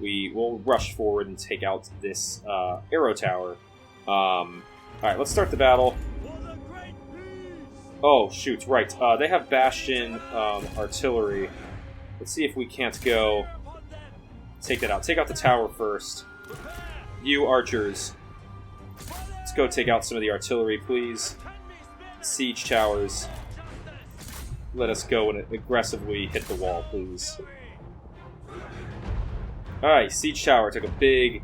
we will rush forward and take out this arrow tower. Alright, let's start the battle. Oh, shoot, right. They have bastion artillery. Let's see if we can't go take that out. Take out the tower first. You archers. Let's go take out some of the artillery, please. Siege towers. Let us go and aggressively hit the wall, please. Alright, siege tower took a big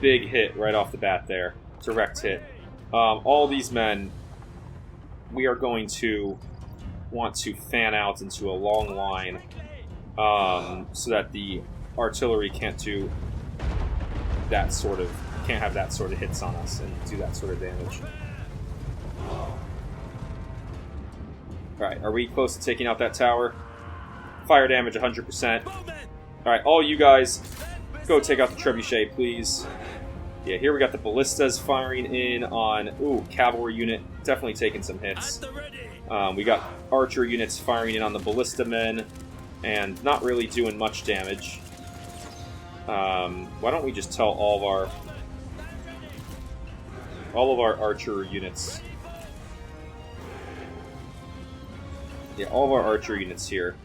hit right off the bat there. Direct hit. All these men, we are going to want to fan out into a long line so that the artillery can't do that sort of, can't have that sort of hits on us and do that sort of damage. Alright, are we close to taking out that tower? Fire damage 100%. Alright, all you guys, go take out the trebuchet, please. Yeah, here we got the ballistas firing in on... Ooh, cavalry unit. Definitely taking some hits. We got archer units firing in on the ballista men. And not really doing much damage. Why don't we just tell all of our archer units... Yeah, all of our archer units here.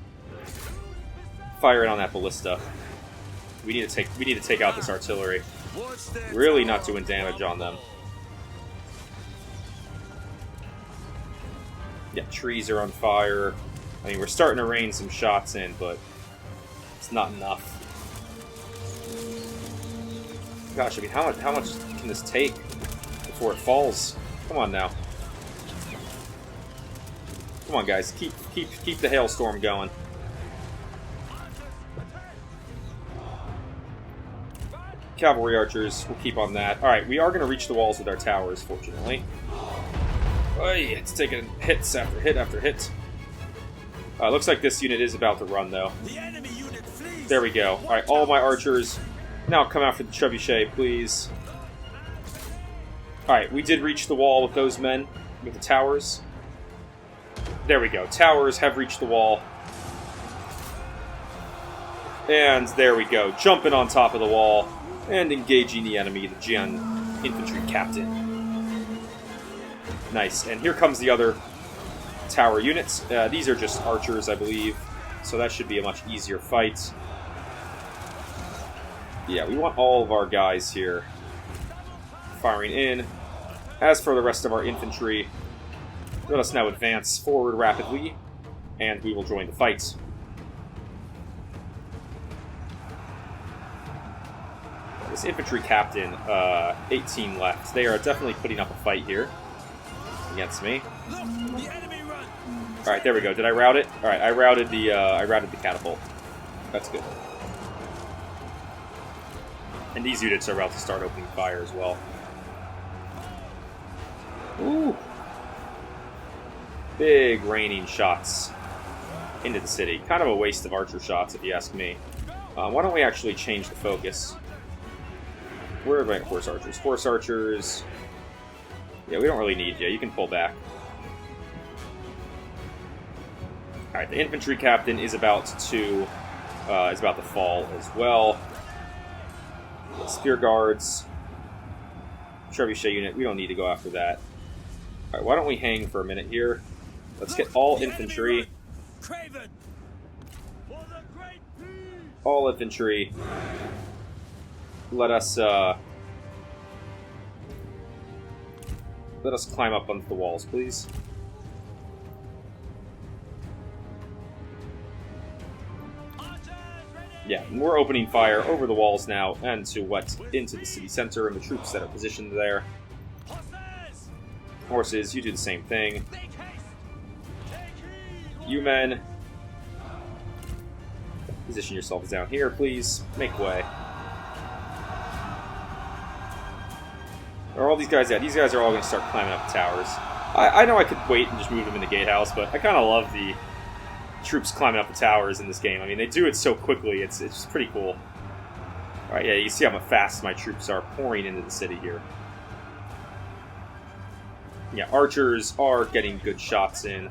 Fire in on that ballista. We need to take out this artillery. Really not doing damage on them. Yeah, trees are on fire. I mean, we're starting to rain some shots in, but it's not enough. Gosh, I mean, how much can this take before it falls? Come on now. Come on, guys. Keep the hailstorm going. Cavalry archers, we'll keep on that. Alright, we are going to reach the walls with our towers, fortunately. Oy, it's taking hits after hit after hit. Looks like this unit is about to run, though. The enemy unit flees. There we go. Alright, all my archers, now come out for the trebuchet, please. Alright, we did reach the wall with those men, with the towers. There we go. Towers have reached the wall. And there we go. Jumping on top of the wall. And engaging the enemy, the Jian infantry captain. Nice. And here comes the other tower units. These are just archers, I believe. So that should be a much easier fight. Yeah, we want all of our guys here firing in. As for the rest of our infantry, let us now advance forward rapidly, and we will join the fight. This infantry captain, 18 left. They are definitely putting up a fight here against me. Alright, there we go. Did I rout it? Alright, I routed the catapult. That's good. And these units are about to start opening fire as well. Ooh. Big raining shots into the city. Kind of a waste of archer shots, if you ask me. Why don't we actually change the focus? Where are my horse archers? Horse archers. Yeah, we don't really need you. You can pull back. Alright, the infantry captain is about to fall as well. Spear guards. Trebuchet unit. We don't need to go after that. Alright, why don't we hang for a minute here? Let's get all infantry. All infantry. Let us climb up onto the walls, please. Yeah, we're opening fire over the walls now and into the city center and the troops that are positioned there. Horses, you do the same thing. You men, position yourselves down here, please. Make way. Where are all these guys at? These guys are all going to start climbing up the towers. I know I could wait and just move them in the gatehouse, but I kind of love the troops climbing up the towers in this game. I mean, they do it so quickly. It's just pretty cool. Alright, yeah, you can see how fast my troops are pouring into the city here. Yeah, archers are getting good shots in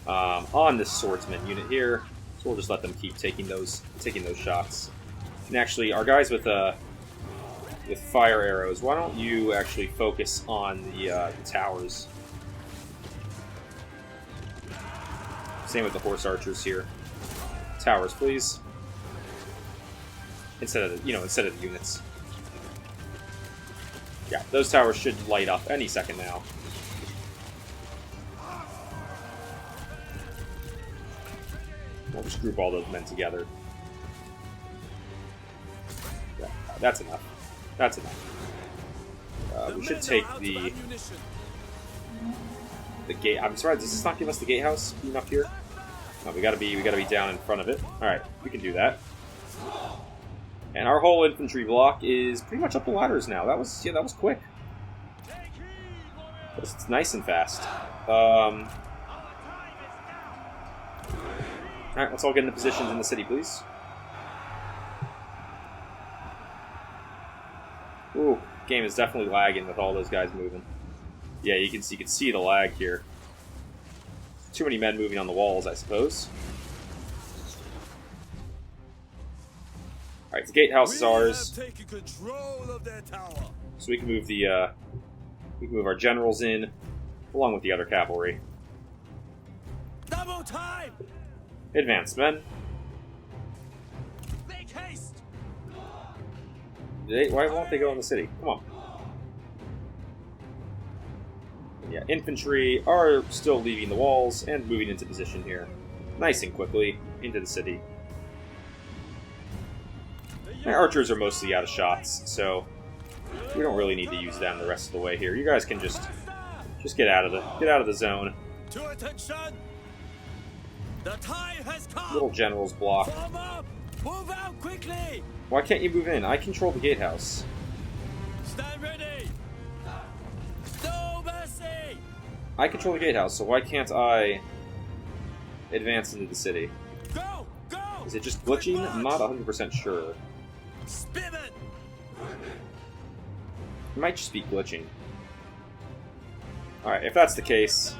on this swordsman unit here, so we'll just let them keep taking those shots. And actually, our guys with fire arrows, why don't you actually focus on the towers? Same with the horse archers here. Towers, please. Instead of the units. Yeah, those towers should light up any second now. We'll just group all those men together. Yeah, that's enough. That's enough. We should take the gate. I'm sorry, does this not give us the gatehouse being up here? No, we gotta be down in front of it. Alright, we can do that. And our whole infantry block is pretty much up the ladders now. That was quick. It's nice and fast. Alright, let's all get into positions in the city, please. Ooh, game is definitely lagging with all those guys moving. Yeah, you can see the lag here. Too many men moving on the walls, I suppose. Alright, the gatehouse is ours. So we can move our generals in, along with the other cavalry. Double time! Advance, men. Make haste! Why won't they go in the city? Come on. Yeah, infantry are still leaving the walls and moving into position here. Nice and quickly into the city. My archers are mostly out of shots, so we don't really need to use them the rest of the way here. You guys can just get out of the zone. To attention! The time has come! Little generals block. Form up! Move out quickly! Why can't you move in? I control the gatehouse. Stand ready! No mercy! I control the gatehouse, so why can't I advance into the city? Go! Go! Is it just glitching? I'm not 100% sure. Spivot! It might just be glitching. Alright, if that's the case,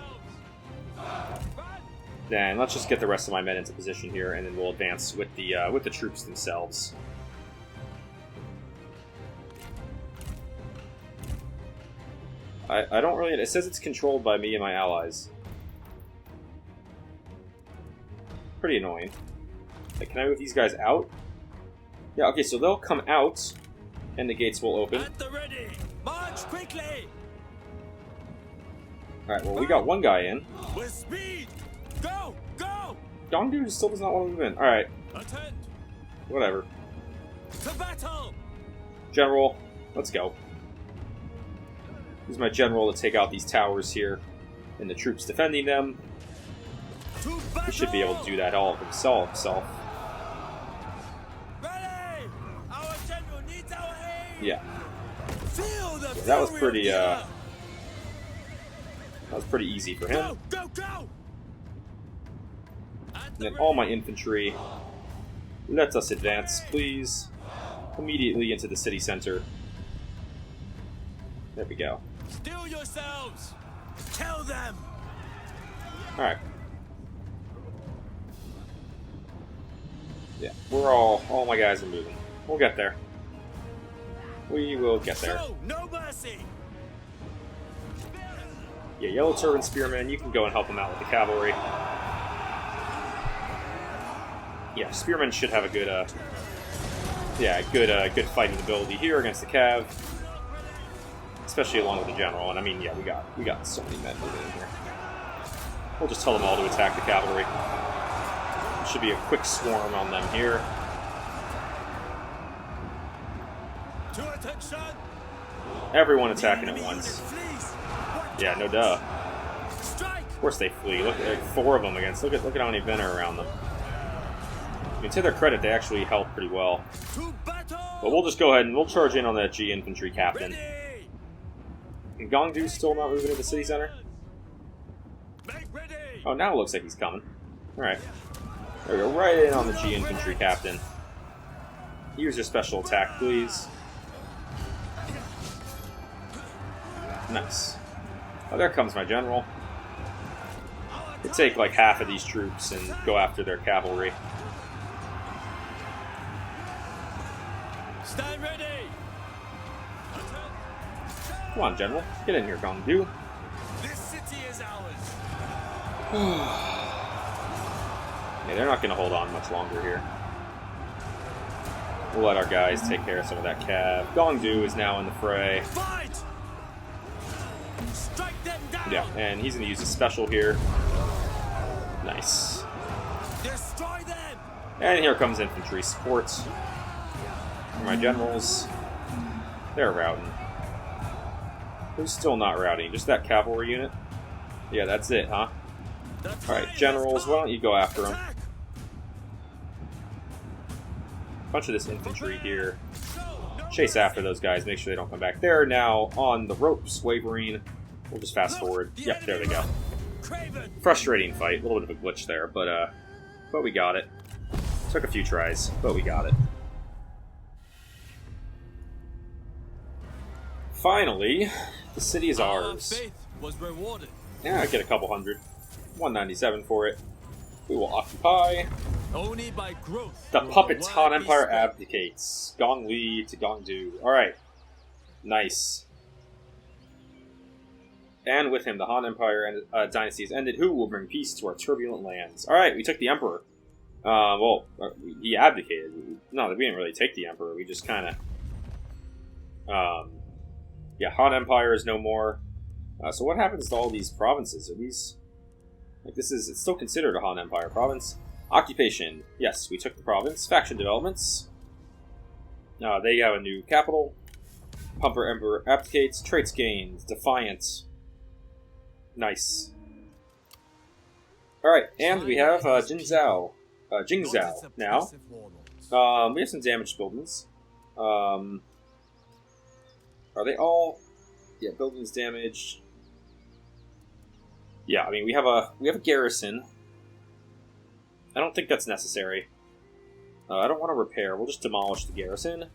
then let's just get the rest of my men into position here, and then we'll advance with the troops themselves. I don't really... It says it's controlled by me and my allies. Pretty annoying. Like, can I move these guys out? Yeah, okay, so they'll come out, and the gates will open. At the ready! March quickly! Alright, well, we got one guy in. With speed! Go! Go! Gong dude still does not want to move in. Alright, Attend! whatever. To battle! General, let's go. Use my general to take out these towers here, and the troops defending them. To battle! He should be able to do that all himself. Ready! Our general needs our aid! Yeah. Feel the That was fury pretty, of the that earth. was pretty easy for him. Go, go, go! And then all my infantry, let us advance, please. Immediately into the city center. There we go. Steel yourselves! Kill them! Alright. Yeah, all my guys are moving. We'll get there. We will get there. Show no mercy! Yeah, Yellow Turban Spearmen, you can go and help them out with the cavalry. Yeah, Spearmen should have a good, good fighting ability here against the Cav. Especially along with the General, and I mean, yeah, we got so many men moving in here. We'll just tell them all to attack the cavalry. It should be a quick swarm on them here. To attention! Everyone attacking at once. Yeah, no duh. Strike! Of course they flee. Look at 4 of them against. Look at how many men are around them. I mean, to their credit, they actually held pretty well. To battle! But we'll just go ahead and we'll charge in on that G infantry captain. Ready! And Gongdu's still not moving into the city center? Make ready! Oh, now it looks like he's coming. Alright. There we go, right in on the G infantry captain. Use your special attack, please. Nice. Oh, there comes my general. Could take like half of these troops and go after their cavalry. Stand ready! Come on, general. Get in here, Gongdu. This city is ours! Yeah, they're not going to hold on much longer here. We'll let our guys take care of some of that cav. Gongdu is now in the fray. Fight! Strike them down! Yeah, and he's going to use a special here. Nice. Destroy them! And here comes infantry support. For my generals. They're routing. Who's still not routing? Just that cavalry unit? Yeah, that's it, huh? Alright, generals, why don't you go after them? Bunch of this infantry here. Chase after those guys, make sure they don't come back. They're now on the ropes, wavering. We'll just fast forward. Yep, there they go. Frustrating fight, a little bit of a glitch there, but we got it. Took a few tries, but we got it. Finally, the city is ours. Faith was rewarded. Yeah, I get a couple hundred. 197 for it. We will occupy. Only by growth. The will puppet the Han world be Empire spared. abdicates. Gong Li to Gongdu. Alright. Nice. And with him, the Han Empire dynasty has ended. Who will bring peace to our turbulent lands? Alright, we took the Emperor. He abdicated. No, we didn't really take the Emperor. We just kind of... yeah, Han Empire is no more. So what happens to all these provinces? Are these... Like, it's still considered a Han Empire province. Occupation. Yes, we took the province. Faction developments. They have a new capital. Pumper Emperor abdicates. Traits gained. Defiant. Nice. Alright, and we have Jingzhou now. We have some damaged buildings. Are they all... Yeah, buildings damaged. Yeah, I mean, we have a garrison. I don't think that's necessary. I don't want to repair. We'll just demolish the garrison.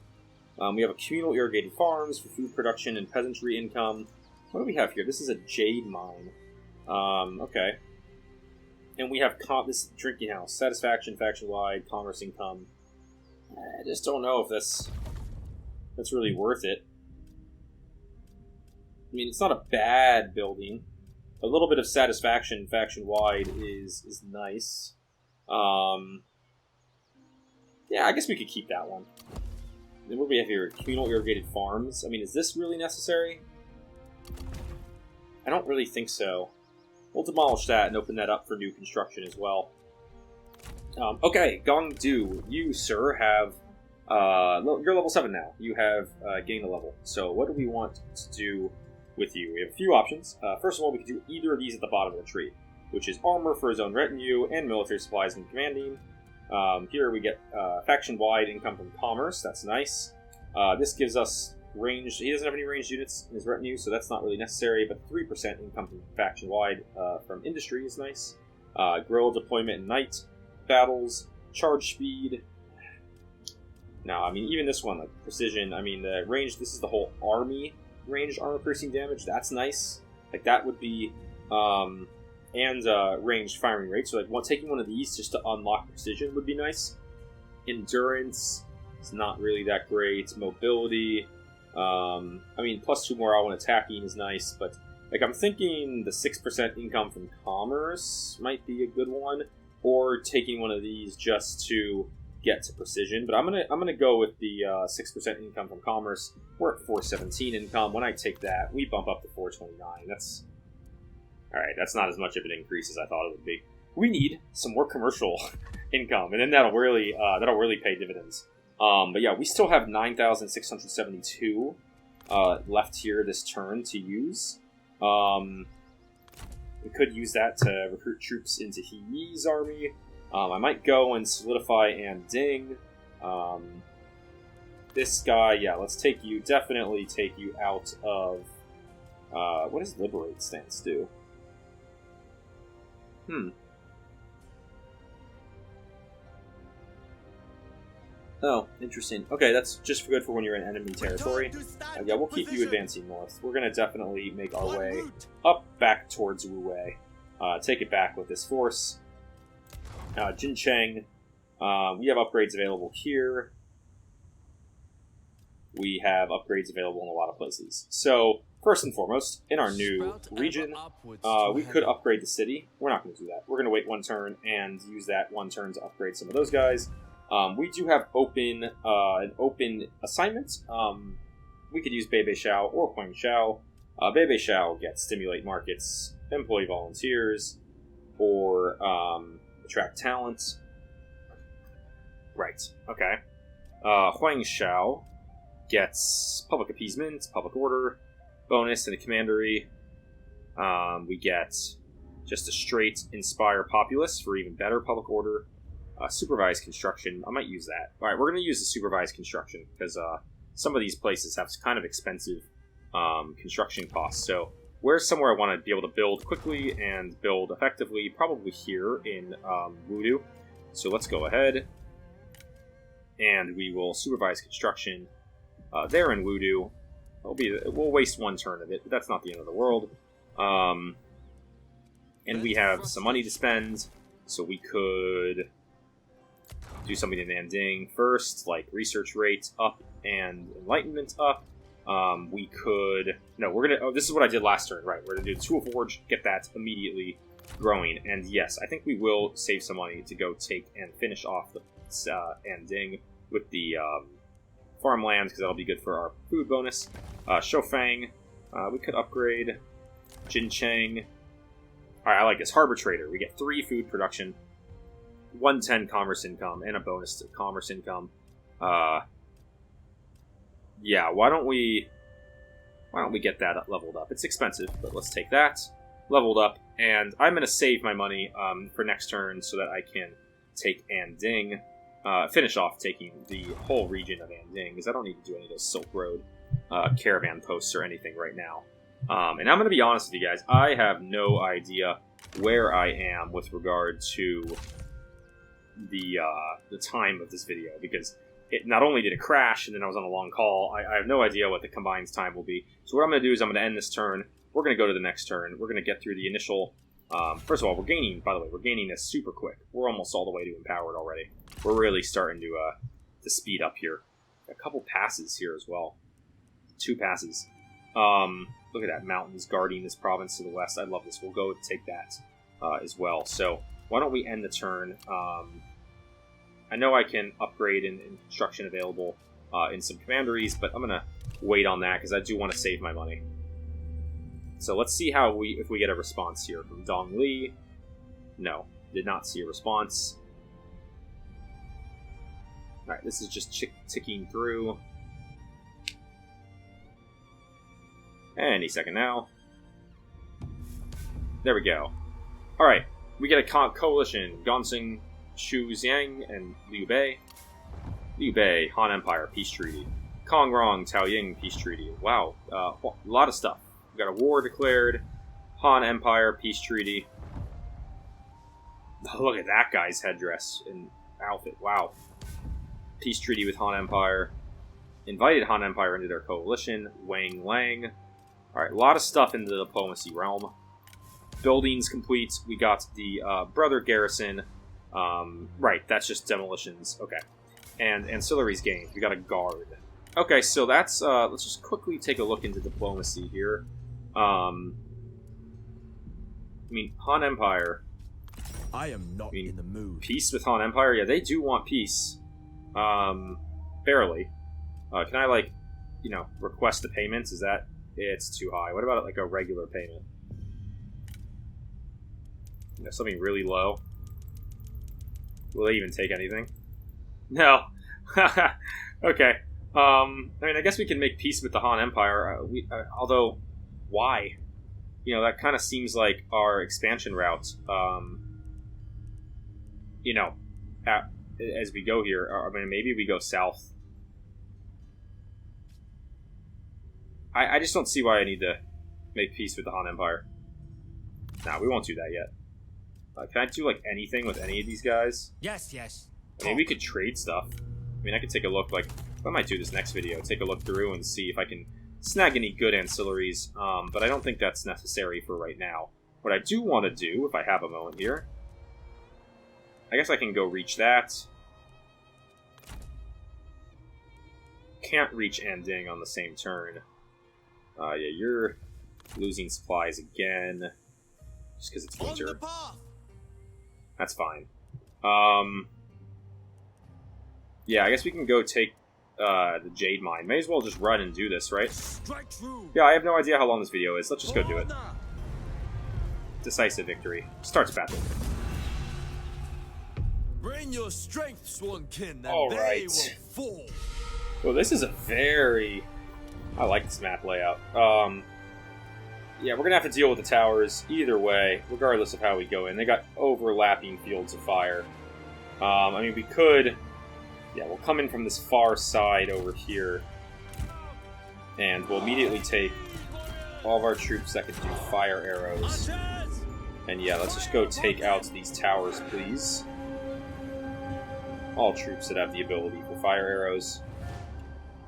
We have a communal irrigated farms for food production and peasantry income. What do we have here? This is a jade mine. Okay. And we have this drinking house. Satisfaction, faction-wide, commerce income. I just don't know if that's really worth it. I mean, it's not a bad building. A little bit of satisfaction faction-wide is nice. Yeah, I guess we could keep that one. Then what do we have here? Communal irrigated farms. I mean, is this really necessary? I don't really think so. We'll demolish that and open that up for new construction as well. Okay, Gongdu, you, sir, have... you're level 7 now. You have gained a level. So what do we want to do with you? We have a few options. First of all, we can do either of these at the bottom of the tree, which is armor for his own retinue and military supplies and commanding. Here we get faction-wide income from commerce. That's nice. This gives us ranged. He doesn't have any ranged units in his retinue, so that's not really necessary. But 3% income from faction-wide from industry is nice. Guerrilla deployment and night battles, charge speed. No, I mean, even this one, like precision. I mean, the range. This is the whole army ranged armor piercing damage. That's nice. Like that would be, and ranged firing rate. So like taking one of these just to unlock precision would be nice. Endurance. It's not really that great. Mobility. I mean, +2 morale when attacking is nice, but like I'm thinking the 6% income from commerce might be a good one, or taking one of these just to get to precision. But I'm gonna go with the 6% income from commerce. We're at 417 income. When I take that, we bump up to 429. That's all right. That's not as much of an increase as I thought it would be. We need some more commercial income, and then that'll really pay dividends. But yeah, we still have 9,672 left here this turn to use. We could use that to recruit troops into He's army. I might go and solidify Anding. This guy, yeah, let's take you, definitely take you out of... what does Liberate stance do? Oh, interesting. Okay, that's just good for when you're in enemy territory. Yeah, we'll keep you advancing north. We're going to definitely make our way up back towards Wu Wei. Take it back with this force. Jin Cheng. We have upgrades available here. We have upgrades available in a lot of places. So, first and foremost, in our new region, we could upgrade the city. We're not going to do that. We're going to wait one turn and use that one turn to upgrade some of those guys. We do have an open assignment. We could use Bei Shao or Huang Shao. Bei Shao gets stimulate markets, employ volunteers, or attract talent. Right. Okay. Huang Shao gets public appeasement, public order, bonus, and a commandery. We get just a straight inspire populace for even better public order. Supervised construction. I might use that. Alright, we're going to use the supervised construction because some of these places have kind of expensive construction costs. So where's somewhere I want to be able to build quickly and build effectively? Probably here in Wudu. So let's go ahead and we will supervise construction there in Wudu. We'll waste one turn of it, but that's not the end of the world. And we have some money to spend, so we could do something in Anding first, like research rate up and enlightenment up. We could... No, we're going to... Oh, this is what I did last turn, right. We're going to do the Tool Forge, get that immediately growing. And yes, I think we will save some money to go take and finish off the Anding with the farmland, because that'll be good for our food bonus. Feng, we could upgrade. Jin Cheng. Alright, I like this. Harbor Trader. We get 3 food production, 110 commerce income, and a bonus to commerce income. Yeah, why don't we get that leveled up? It's expensive, but let's take that. Leveled up, and I'm going to save my money for next turn so that I can take Anding, finish off taking the whole region of Anding, because I don't need to do any of those Silk Road caravan posts or anything right now. And I'm going to be honest with you guys, I have no idea where I am with regard to the time of this video, because not only did it crash and then I was on a long call, I have no idea what the combined time will be. So what I'm going to do is I'm going to end this turn. We're going to go to the next turn. We're going to get through the initial... first of all, we're gaining this super quick. We're almost all the way to empowered already. We're really starting to speed up here. A couple passes here as well. 2 passes. Look at that, mountains guarding this province to the west. I love this. We'll go take that as well. So why don't we end the turn? I know I can upgrade in construction available in some commanderies, but I'm going to wait on that because I do want to save my money. So let's see if we get a response here from Dong Li. No, did not see a response. Alright, this is just ticking through. Any second now. There we go. Alright, we get a coalition. Gongsun, Shu Xiang, and Liu Bei. Liu Bei, Han Empire, peace treaty. Kongrong Taoying peace treaty. Wow, a lot of stuff. We got a war declared. Han Empire peace treaty. Oh, look at that guy's headdress and outfit. Wow. Peace treaty with Han Empire. Invited Han Empire into their coalition. Wang Lang. Alright, a lot of stuff in the diplomacy realm. Buildings complete. We got the brother Garrison. Right, that's just demolitions. Okay. And ancillaries gained. We got a guard. Okay, so that's, let's just quickly take a look into diplomacy here. I mean, Han Empire. I am not in the mood. Peace with Han Empire? Yeah, they do want peace. Barely. Can I, like, you know, request the payments? Is that... It's too high. What about, like, a regular payment? You know, something really low. Will they even take anything? No. Okay. I mean, I guess we can make peace with the Han Empire. Although, why? You know, that kind of seems like our expansion route. You know, as we go here. I mean, maybe we go south. I just don't see why I need to make peace with the Han Empire. Nah, we won't do that yet. Can I do, like, anything with any of these guys? Yes, yes. Maybe we could trade stuff. I mean, I could take a look, like, I might do this next video. Take a look through and see if I can snag any good ancillaries. But I don't think that's necessary for right now. What I do want to do, if I have a moment here, I guess I can go reach that. Can't reach Anding on the same turn. Yeah, you're losing supplies again. Just because it's winter. That's fine. Yeah, I guess we can go take the Jade Mine. May as well just run and do this, right? Yeah, I have no idea how long this video is. Let's just go do it. Decisive victory. Starts battle. Bring your strength, Swankin, and all right. they will fall. Well, this is a very... I like this map layout. Yeah, we're going to have to deal with the towers either way, regardless of how we go in. They got overlapping fields of fire. I mean, we could... Yeah, we'll come in from this far side over here. And we'll immediately take all of our troops that can do fire arrows. And yeah, let's just go take out these towers, please. All troops that have the ability for fire arrows.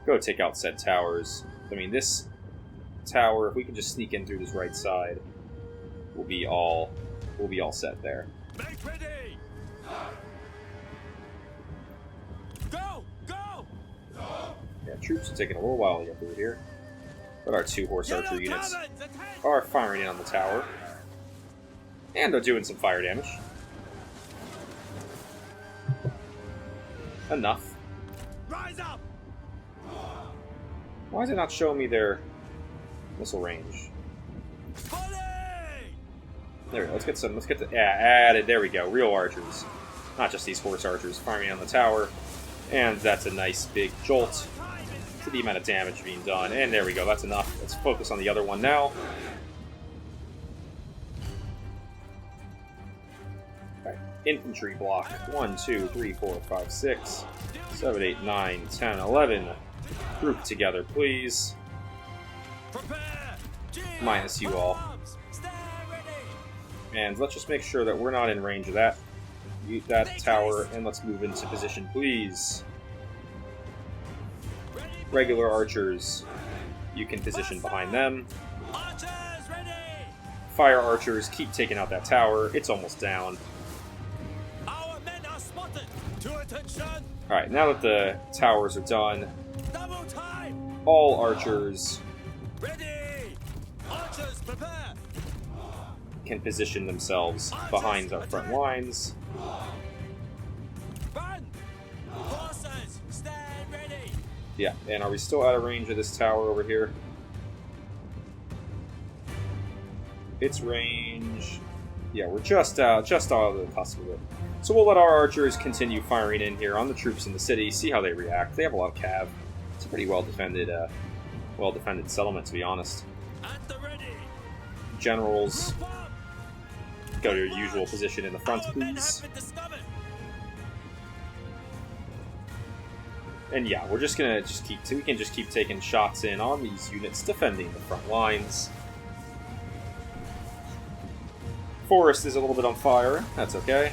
Go take out said towers. I mean, this tower, if we can just sneak in through this right side, we'll be all set there. Make ready. Go! Go! Yeah, troops are taking a little while to get through here. But our 2 horse archer units are firing in on the tower. And they're doing some fire damage. Enough. Rise up! Why is it not showing me their missile range? Volley! There we go. Let's get the added. There we go. Real archers. Not just these horse archers firing on the tower. And that's a nice big jolt to the amount of damage being done. And there we go. That's enough. Let's focus on the other one now. Alright. Infantry block. 1, 2, 3, 4, 5, 6, 7, 8, 9, 10, 11. Group together, please. Minus you all. And let's just make sure that we're not in range of that tower, and let's move into position, please. Regular archers, you can position behind them. Fire archers, keep taking out that tower. It's almost down. Our men are spotted. To attention. Alright, now that the towers are done, Double time. all archers Ready. Archers, prepare. can position themselves behind our front lines. Run. Forces, stand ready. Yeah, and are we still out of range of this tower over here? Its range... Yeah, we're just out of the cusp of it. So we'll let our archers continue firing in here on the troops in the city, see how they react. They have a lot of cav. It's a pretty well-defended settlement, to be honest. At the ready. Generals, go to your usual position in the front, Our men please. have been discovered. And yeah, we're just gonna we can just keep taking shots in on these units defending the front lines. Forest is a little bit on fire. That's okay.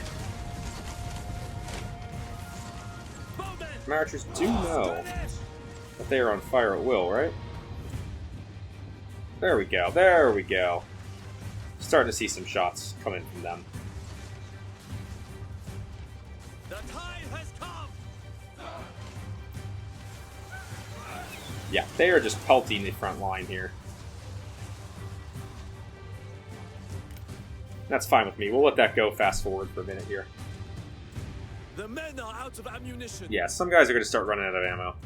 Archers do know that they are on fire at will, right? There we go. There we go. Starting to see some shots coming from them. The time has come. Yeah, they are just pelting the front line here. That's fine with me. We'll let that go fast forward for a minute here. The men are out of ammunition. Yeah, some guys are going to start running out of ammo.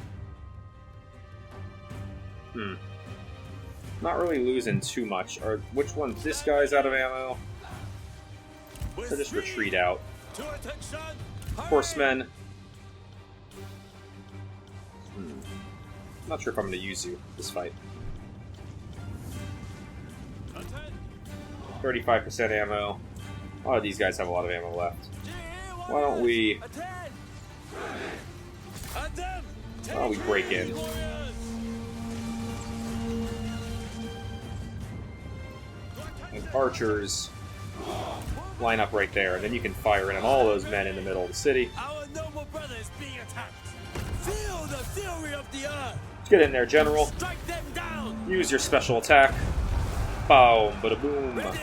Not really losing too much. Or which one? This guy's out of ammo. So just retreat out. Horsemen. Not sure if I'm going to use you this fight. 35% ammo. A lot of these guys have a lot of ammo left. Why don't we break in? And archers line up right there, and then you can fire in on all those men in the middle of the city. Our noble brother is being attacked. Feel the fury of the earth. Get in there, General. Strike them down. Use your special attack. Boom, bada boom. Ready.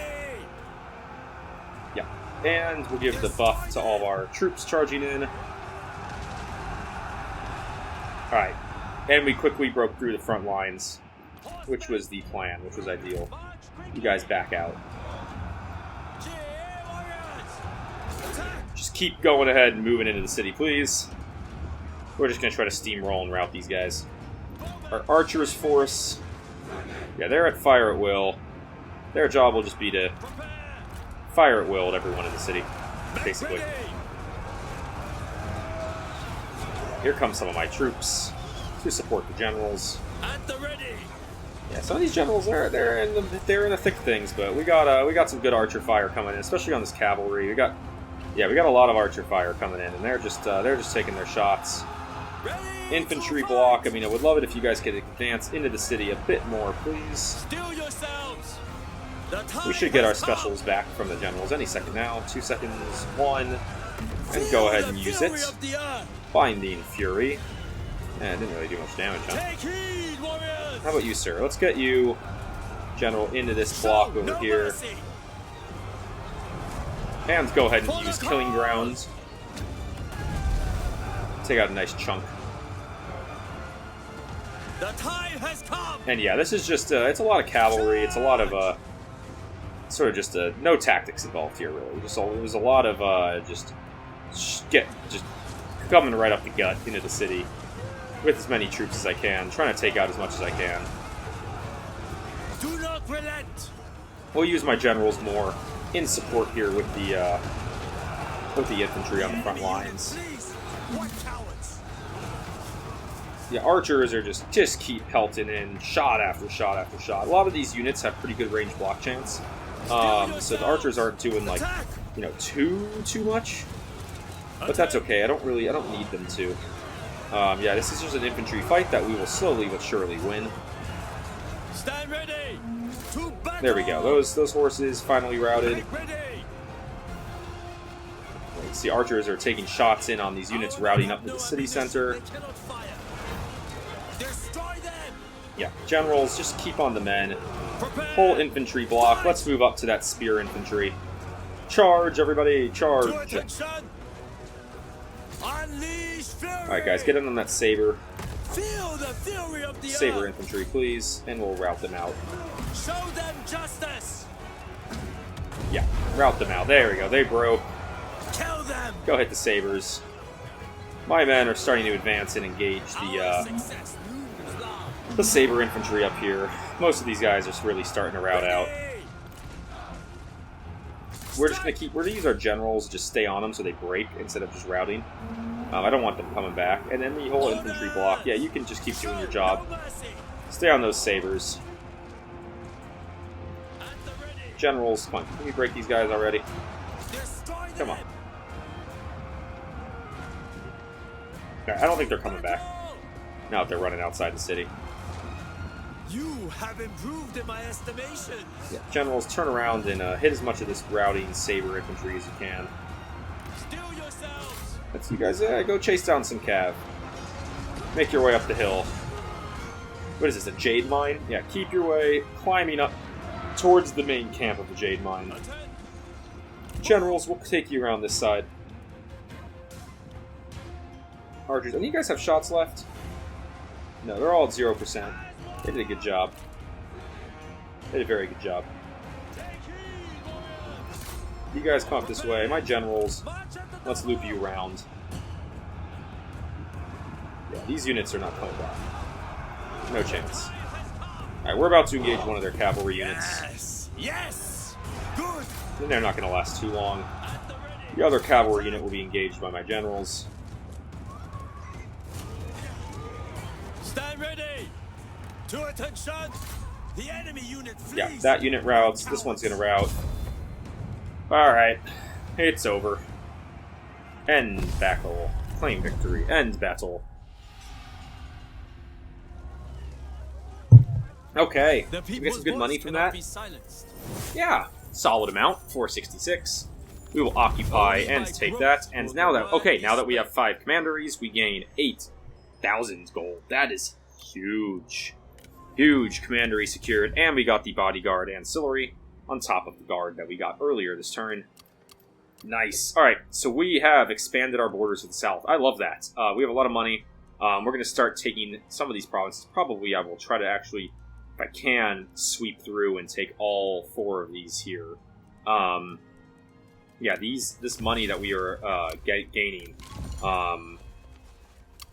Yeah, and we'll give the buff to all of our troops charging in. Alright, and we quickly broke through the front lines, which was the plan, which was ideal. You guys back out. Just keep going ahead and moving into the city, please. We're just going to try to steamroll and rout these guys. Our archers force, yeah, they're at fire at will. Their job will just be to fire at will at everyone in the city, basically. Here come some of my troops to support the generals. At the ready. Yeah, some of these generals they're in the thick of things, but we got some good archer fire coming in, especially on this cavalry. We got a lot of archer fire coming in, and they're just taking their shots. Infantry block. I mean, I would love it if you guys could advance into the city a bit more, please. Steel yourselves. We should get our specials back from the generals any second now. 2 seconds, 1, and go ahead and use it. Binding Fury. Eh, it didn't really do much damage, huh? How about you, sir? Let's get you, General, into this block over here. And go ahead and use Killing Grounds. Take out a nice chunk. The time has come. And yeah, this is just, it's a lot of cavalry, it's a lot of, sort of just, no tactics involved here, really. It was a lot of, just coming right up the gut into the city with as many troops as I can, trying to take out as much as I can. Do not relent. We'll use my generals more in support here with the infantry on the front lines. What cowards. Yeah, archers are just keep pelting in shot after shot after shot. A lot of these units have pretty good range block chance, so the archers aren't doing like too much. But that's okay. I don't need them to. Yeah, this is just an infantry fight that we will slowly but surely win. Stand ready. There we go. Those horses finally routed. The archers are taking shots in on these units routing up to the city center. Yeah, generals, just keep on the men. Whole infantry block. Let's move up to that spear infantry. Charge, everybody! Charge! Alright, guys, get in on that saber. Saber infantry, please, and we'll rout them out. Show them justice. Yeah, rout them out. There we go. They broke. Kill them. Go hit the sabers. My men are starting to advance and engage the saber infantry up here. Most of these guys are really starting to rout out. We're gonna use our generals, just stay on them so they break instead of just routing. I don't want them coming back. And then the whole infantry block, yeah, you can just keep doing your job. Stay on those sabers. Generals, come on, can we break these guys already? Come on. I don't think they're coming back. Now that they're running outside the city. You have improved in my estimation. Yeah, generals, turn around and hit as much of this routing saber infantry as you can. Still yourselves. That's you guys. Go chase down some cav. Make your way up the hill. What is this, a jade mine? Yeah, keep your way climbing up towards the main camp of the jade mine. Generals, we'll take you around this side. Archers, any of you guys have shots left? No, they're all at 0%. They did a good job. They did a very good job. You guys come up this way. My generals, let's loop you around. Yeah, these units are not coming back. No chance. Alright, we're about to engage one of their cavalry units. Yes. Yes. Good. And they're not going to last too long. The other cavalry unit will be engaged by my generals. Stand ready. To attention. The enemy unit flees. Yeah, that unit routes. This one's going to rout. Alright. It's over. End battle. Claim victory. End battle. Okay. We get some good money from that. Yeah. Solid amount. 466. We will occupy and take that. And now that we have 5 commanderies, we gain 8,000 gold. That is huge. Huge commandery secured. And we got the bodyguard ancillary on top of the guard that we got earlier this turn. Nice. Alright, so we have expanded our borders to the south. I love that. We have a lot of money. We're going to start taking some of these provinces. Probably I will try to actually, if I can, sweep through and take all 4 of these here. Yeah, this money that we are gaining,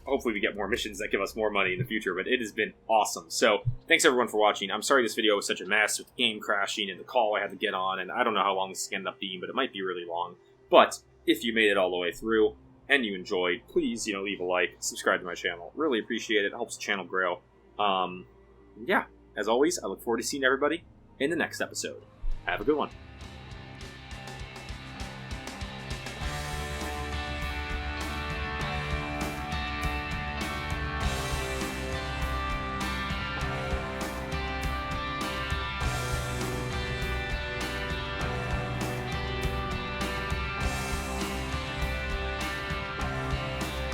hopefully we get more missions that give us more money in the future, but it has been awesome. So, thanks everyone for watching. I'm sorry this video was such a mess with the game crashing and the call I had to get on, and I don't know how long this is going to end up being, but it might be really long. But, if you made it all the way through, and you enjoyed, please, leave a like, subscribe to my channel. Really appreciate it. It helps the channel grow. Yeah, as always, I look forward to seeing everybody in the next episode. Have a good one.